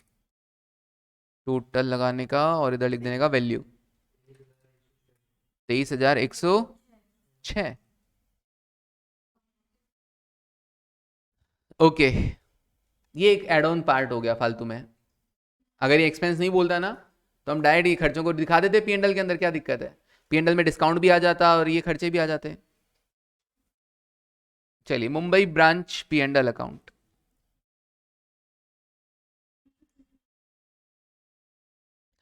टोटल लगाने का और इधर लिख देने का वैल्यू 23,106। ओके, ये एक एड ऑन पार्ट हो गया फालतू में। अगर ये एक्सपेंस नहीं बोलता ना, तो हम डायरेक्ट ये खर्चों को दिखा देते पीएनएल के अंदर, क्या दिक्कत है? पीएनएल में डिस्काउंट भी आ जाता और ये खर्चे भी आ जाते। चलिए, मुंबई ब्रांच पीएनएल अकाउंट,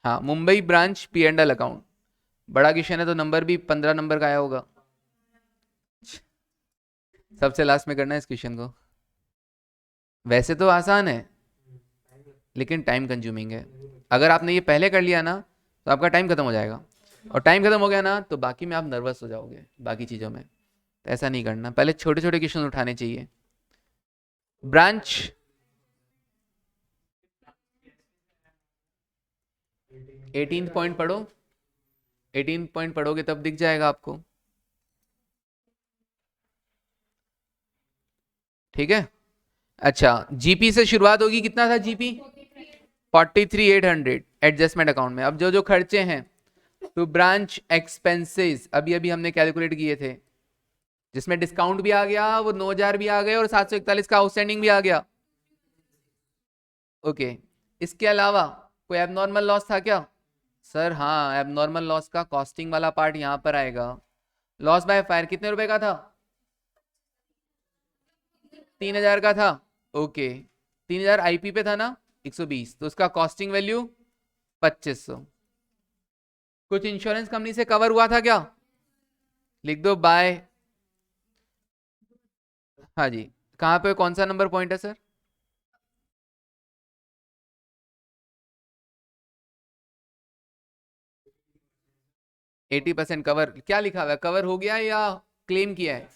हाँ मुंबई ब्रांच पीएनएल अकाउंट। बड़ा क्वेश्चन है तो नंबर भी 15 नंबर का आया होगा। सबसे लास्ट में करना है इस क्वेश्चन को। वैसे तो आसान है लेकिन टाइम कंज्यूमिंग है। अगर आपने ये पहले कर लिया ना तो आपका टाइम खत्म हो जाएगा, और टाइम खत्म हो गया ना तो बाकी में आप नर्वस हो जाओगे बाकी चीज़ों में। तो ऐसा नहीं करना, पहले छोटे छोटे क्वेश्चन उठाने चाहिए। ब्रांच 18 पॉइंट पढ़ो, 18 पॉइंट पढ़ोगे तब दिख जाएगा आपको, ठीक है? अच्छा, जीपी से शुरुआत होगी, कितना था जीपी? 43,800 एडजस्टमेंट अकाउंट में। अब जो जो खर्चे हैं टू ब्रांच एक्सपेंसेस अभी अभी हमने कैलकुलेट किए थे, जिसमें डिस्काउंट भी आ गया, वो 9,000 भी आ गए और 741 का आउटस्टैंडिंग भी आ गया। ओके, इसके अलावा कोई एबनॉर्मल लॉस था क्या? सर हाँ, एबनॉर्मल लॉस का कॉस्टिंग वाला पार्ट यहाँ पर आएगा। लॉस बाय फायर कितने रुपए का था? 3,000 का था। ओके, 3,000 आईपी पे था ना, 120, तो उसका कॉस्टिंग वैल्यू 2,500। कुछ इंश्योरेंस कंपनी से कवर हुआ था क्या? लिख दो बाय। हाँ जी, कहाँ पे कौन सा नंबर पॉइंट है सर? एटी परसेंट कवर, क्या लिखा हुआ है, कवर हो गया है या क्लेम किया है?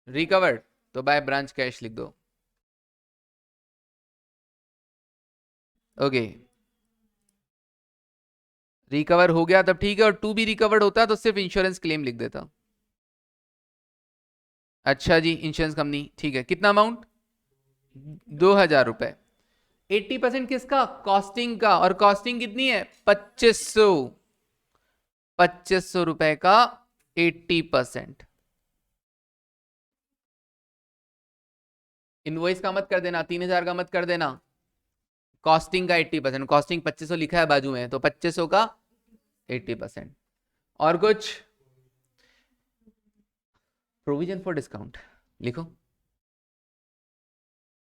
रिकवर्ड, तो बाय ब्रांच कैश लिख दो। ओके, रिकवर हो गया तब ठीक है, और टू बी रिकवर्ड होता तो सिर्फ इंश्योरेंस क्लेम लिख देता। अच्छा जी, इंश्योरेंस कंपनी ठीक है, कितना अमाउंट? 2,000 रुपए। 80% किसका? कॉस्टिंग का, और कॉस्टिंग कितनी है? 2500। 2500 रुपए का 80%। इनवॉइस का मत कर देना, 3,000 का मत कर देना, कॉस्टिंग का 80%। कॉस्टिंग 2500 लिखा है बाजू में, तो 2500 का 80%। और कुछ? प्रोविजन फॉर डिस्काउंट लिखो,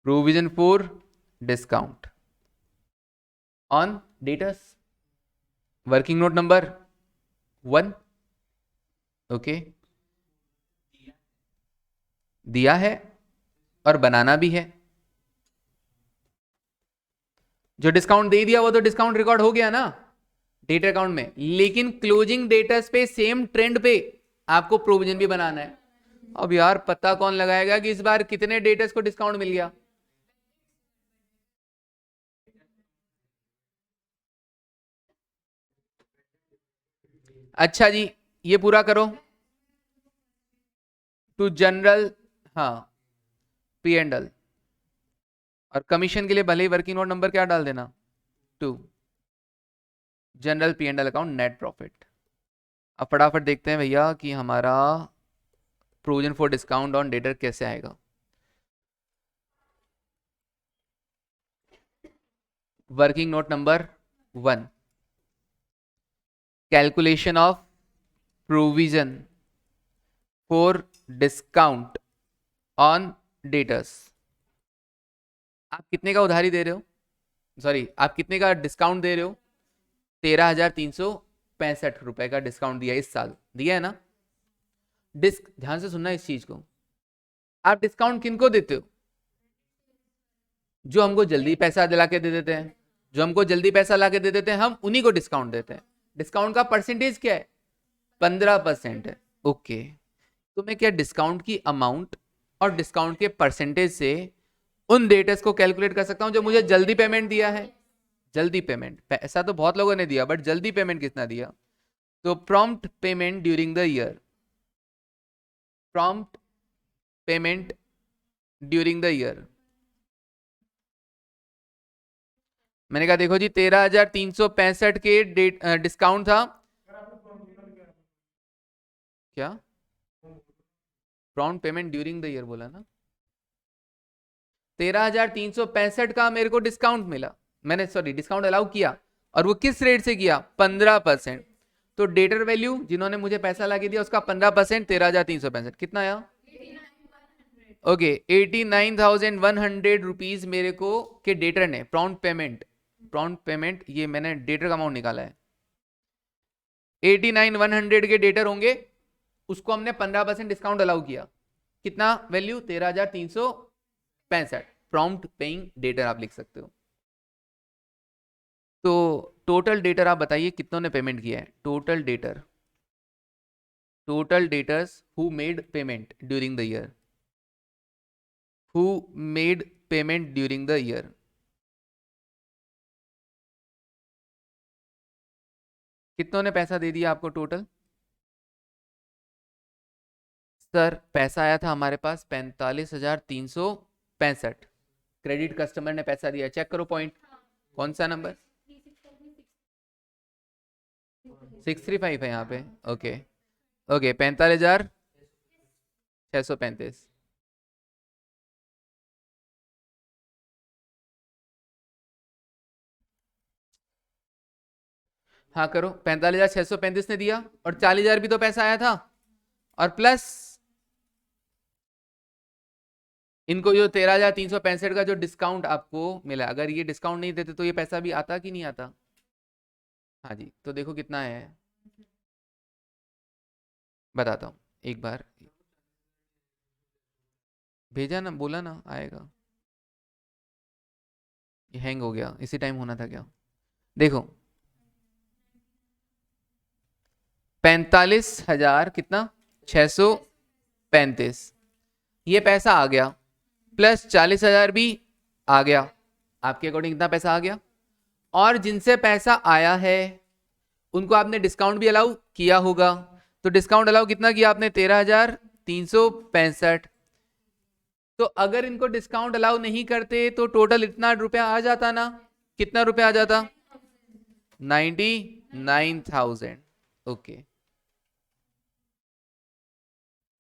provision for discount on debtors, working note number 1। Okay, दिया है और बनाना भी है। जो डिस्काउंट दे दिया वो तो डिस्काउंट रिकॉर्ड हो गया ना डेटर अकाउंट में, लेकिन क्लोजिंग डेटर्स पे सेम ट्रेंड पे आपको प्रोविजन भी बनाना है। अब यार पता कौन लगाएगा कि इस बार कितने डेटर्स को डिस्काउंट मिल गया? अच्छा जी, ये पूरा करो टू जनरल, हाँ, पी एंड एल, और कमीशन के लिए भले ही वर्किंग नोट नंबर क्या डाल देना, 2, general P and L account net profit. अब फटाफट देखते हैं भैया कि हमारा provision for discount on debtor कैसे आएगा। Working note number 1, calculation of provision for discount on debtors. आप कितने का उधारी दे रहे हो, सॉरी आप कितने का डिस्काउंट दे रहे हो? 13,365 रुपए का डिस्काउंट दिया इस साल, दिया है ना? ध्यान से सुनना इस चीज को, आप डिस्काउंट किनको देते हो? जो हमको जल्दी पैसा दिला के दे देते हैं, जो हमको जल्दी पैसा ला के दे देते हैं, हम उन्हीं को डिस्काउंट देते हैं। डिस्काउंट का परसेंटेज क्या है? 15% है। ओके, तो मैं क्या डिस्काउंट की अमाउंट और डिस्काउंट के परसेंटेज से उन डेटर्स को कैलकुलेट कर सकता हूं जो मुझे जल्दी पेमेंट दिया है। जल्दी पेमेंट, पैसा तो बहुत लोगों ने दिया, बट जल्दी पेमेंट कितना दिया? तो prompt payment during the year, prompt payment during the year. मैंने कहा देखो जी, 13,365 के डेट डिस्काउंट था। क्या prompt payment during the year बोला ना? 13,365 का मेरे को डिस्काउंट मिला, मैंने सॉरी डिस्काउंट अलाउ किया, और वो किस रेट से किया? 15%। तो डेटर वैल्यू जिन्होंने मुझे पैसा ला के दिया उसका 15%, 13,365 कितना आया? ओके, 89,100 रुपीज मेरे को के डेटर ने प्रॉम्प्ट पेमेंट, प्रॉम्प्ट पेमेंट ये मैंने डेटर का अमाउंट निकाला है, 89,100 के डेटर होंगे, उसको हमने 15% डिस्काउंट अलाउ किया। कितना वैल्यू? 13,365। प्रॉम्प्ट पेइंग डेटर आप लिख सकते हो। तो टोटल डेटर आप बताइए कितनों ने पेमेंट किया है? Total debtor, total debtors who made payment during the year, who made payment during the year. कितनों ने पैसा दे दिया आपको टोटल? सर पैसा आया था हमारे पास 45,365, क्रेडिट कस्टमर ने पैसा दिया, चेक करो पॉइंट, कौन सा नंबर? 635 है यहाँ पे। Okay okay, 45,635। हाँ करो, 45,635 ने दिया, और 40,000 भी तो पैसा आया था, और प्लस इनको जो 13,365 का जो डिस्काउंट आपको मिला, अगर ये डिस्काउंट नहीं देते तो ये पैसा भी आता कि नहीं आता? हाँ जी, तो देखो कितना है, बताता हूँ एक बार, भेजा ना, बोला ना आएगा, ये हैंग हो गया, इसी टाइम होना था क्या? देखो 45,000 कितना? 635, ये पैसा आ गया, प्लस 40,000 भी आ गया, आपके अकॉर्डिंग कितना पैसा आ गया? और जिनसे पैसा आया है उनको आपने डिस्काउंट भी अलाउ किया होगा। तो डिस्काउंट अलाउ कितना किया आपने? 13,365। तो अगर इनको डिस्काउंट अलाउ नहीं करते तो टोटल इतना रुपया आ जाता ना? कितना रुपया आ जाता? 99,000। ओके,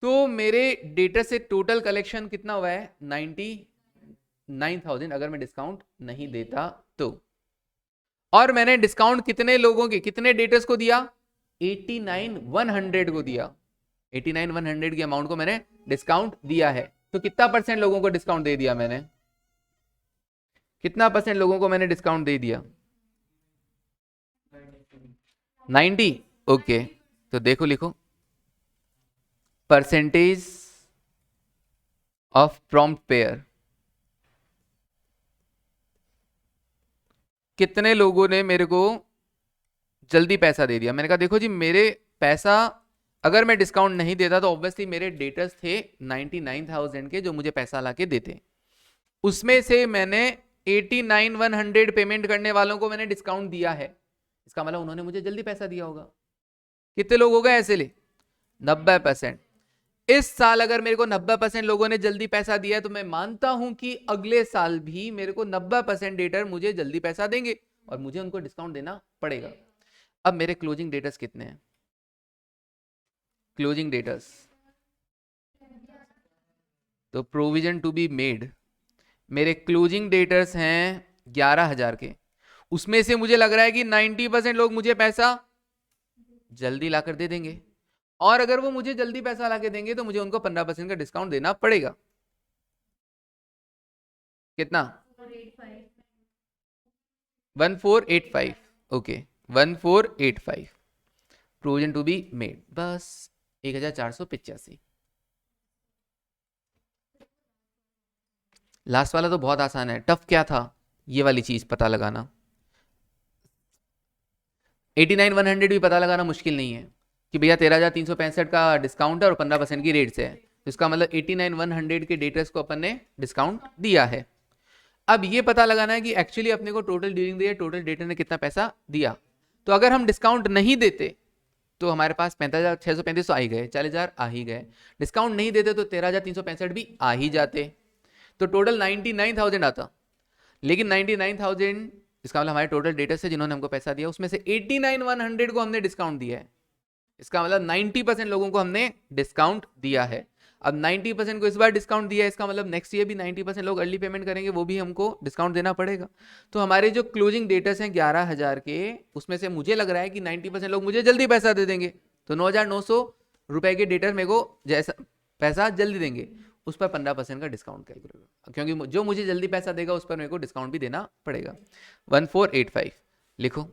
तो मेरे डेटा से टोटल कलेक्शन कितना हुआ है? 99,000 अगर मैं डिस्काउंट नहीं देता तो। और मैंने डिस्काउंट कितने लोगों के, कितने डेटर्स को दिया? 89,100 को दिया। 89,100 की अमाउंट को मैंने डिस्काउंट दिया है। तो कितना परसेंट लोगों को डिस्काउंट दे दिया मैंने? कितना परसेंट लोगों को मैंने डिस्काउंट दे दिया? 90। ओके, तो देखो, लिखो परसेंटेज ऑफ प्रॉम्प्ट पेयर। कितने लोगों ने मेरे को जल्दी पैसा दे दिया? मैंने कहा देखो जी, मेरे पैसा अगर मैं डिस्काउंट नहीं देता तो ऑब्वियसली मेरे डेटर्स थे 99,000 के जो मुझे पैसा लाके देते। उसमें से मैंने 89,100 पेमेंट करने वालों को मैंने डिस्काउंट दिया है। इसका मतलब उन्होंने मुझे जल्दी पैसा दिया होगा। कितने लोग हो गए ऐसे? ले 90%। इस साल अगर मेरे को 90% लोगों ने जल्दी पैसा दिया है तो मैं मानता हूं कि अगले साल भी मेरे को 90% डेटर मुझे जल्दी पैसा देंगे और मुझे उनको डिस्काउंट देना पड़ेगा। अब मेरे क्लोजिंग डेटर्स कितने हैं? क्लोजिंग डेटर्स, तो प्रोविजन टू बी मेड, मेरे क्लोजिंग डेटर्स हैं 11,000 के। उसमें से मुझे लग रहा है कि 90% लोग मुझे पैसा जल्दी लाकर दे देंगे, और अगर वो मुझे जल्दी पैसा ला के देंगे तो मुझे उनको 15% का डिस्काउंट देना पड़ेगा। कितना? 1485। Okay, 1485 provision to be made, बस 1485। लास्ट वाला तो बहुत आसान है। टफ क्या था? ये वाली चीज पता लगाना। 89,100 भी पता लगाना मुश्किल नहीं है कि भैया 13,365 का डिस्काउंट है और 15% की रेट से है, तो इसका मतलब 89,100 के डेटर्स को अपन ने डिस्काउंट दिया है। अब ये पता लगाना है कि एक्चुअली अपने को total during the year total debtor ने कितना पैसा दिया। तो अगर हम डिस्काउंट नहीं देते तो हमारे पास 45,635 तो आ ही गए, 40,000 आ ही गए। डिस्काउंट नहीं देते तो 13,365 भी आ ही जाते, तो टोटल 99,000 आता। लेकिन 99,000 इसका मतलब हमारे टोटल डेटा से जिन्होंने हमको पैसा दिया उसमें से 89,100 को हमने डिस्काउंट दिया है। इसका मतलब 90% लोगों को हमने डिस्काउंट दिया है। अब 90% को इस बार डिस्काउंट दिया है, इसका मतलब नेक्स्ट ईयर भी 90% लोग अर्ली पेमेंट करेंगे, वो भी हमको डिस्काउंट देना पड़ेगा। तो हमारे जो क्लोजिंग डेटर्स हैं 11,000 के, उसमें से मुझे लग रहा है कि 90% लोग मुझे जल्दी पैसा दे देंगे, तो 9,900 रुपए के डेटर मेरे को जैसा पैसा जल्दी देंगे, उस पर 15% का डिस्काउंट कैलकुलेट, क्योंकि जो मुझे जल्दी पैसा देगा उस पर मेरे को डिस्काउंट भी देना पड़ेगा। 1485 लिखो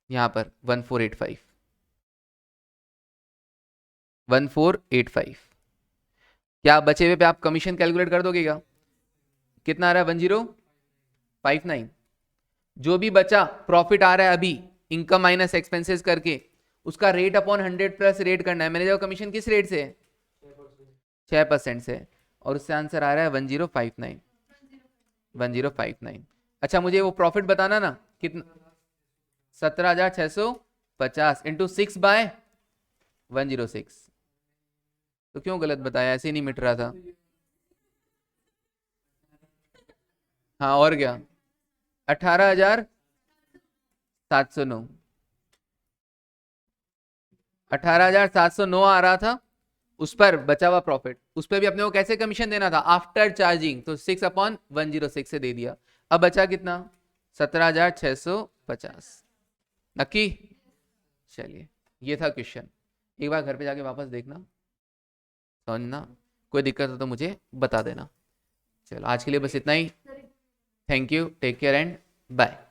यहां पर, 1485 1485। क्या बचे हुए पे आप कमीशन कैलकुलेट कर दोगे क्या? कितना आ रहा है? 1059। जो भी बचा प्रॉफिट आ रहा है अभी इनकम माइनस एक्सपेंसेस करके, उसका रेट अपॉन 100 प्लस रेट करना है। मैंने जो कमीशन किस रेट से है? 6% से, और उससे आंसर आ रहा है 1059। 1059। अच्छा मुझे वो प्रॉफिट बताना ना, कितना? 17,650 इंटू 6 बाय 106। तो क्यों गलत बताया? ऐसे ही नहीं मिट रहा था। हाँ और क्या? 18,709। 18,709 आ रहा था, उस पर बचा हुआ प्रॉफिट, उस पर भी अपने को कैसे कमीशन देना था? आफ्टर चार्जिंग, तो 6/106 से दे दिया। अब बचा कितना? 17,650। नक्की? चलिए, ये था क्वेश्चन। एक बार घर पे जाके वापस देखना, समझना, कोई दिक्कत हो तो मुझे बता देना। चलो आज के लिए बस इतना ही। Thank you, take care and bye.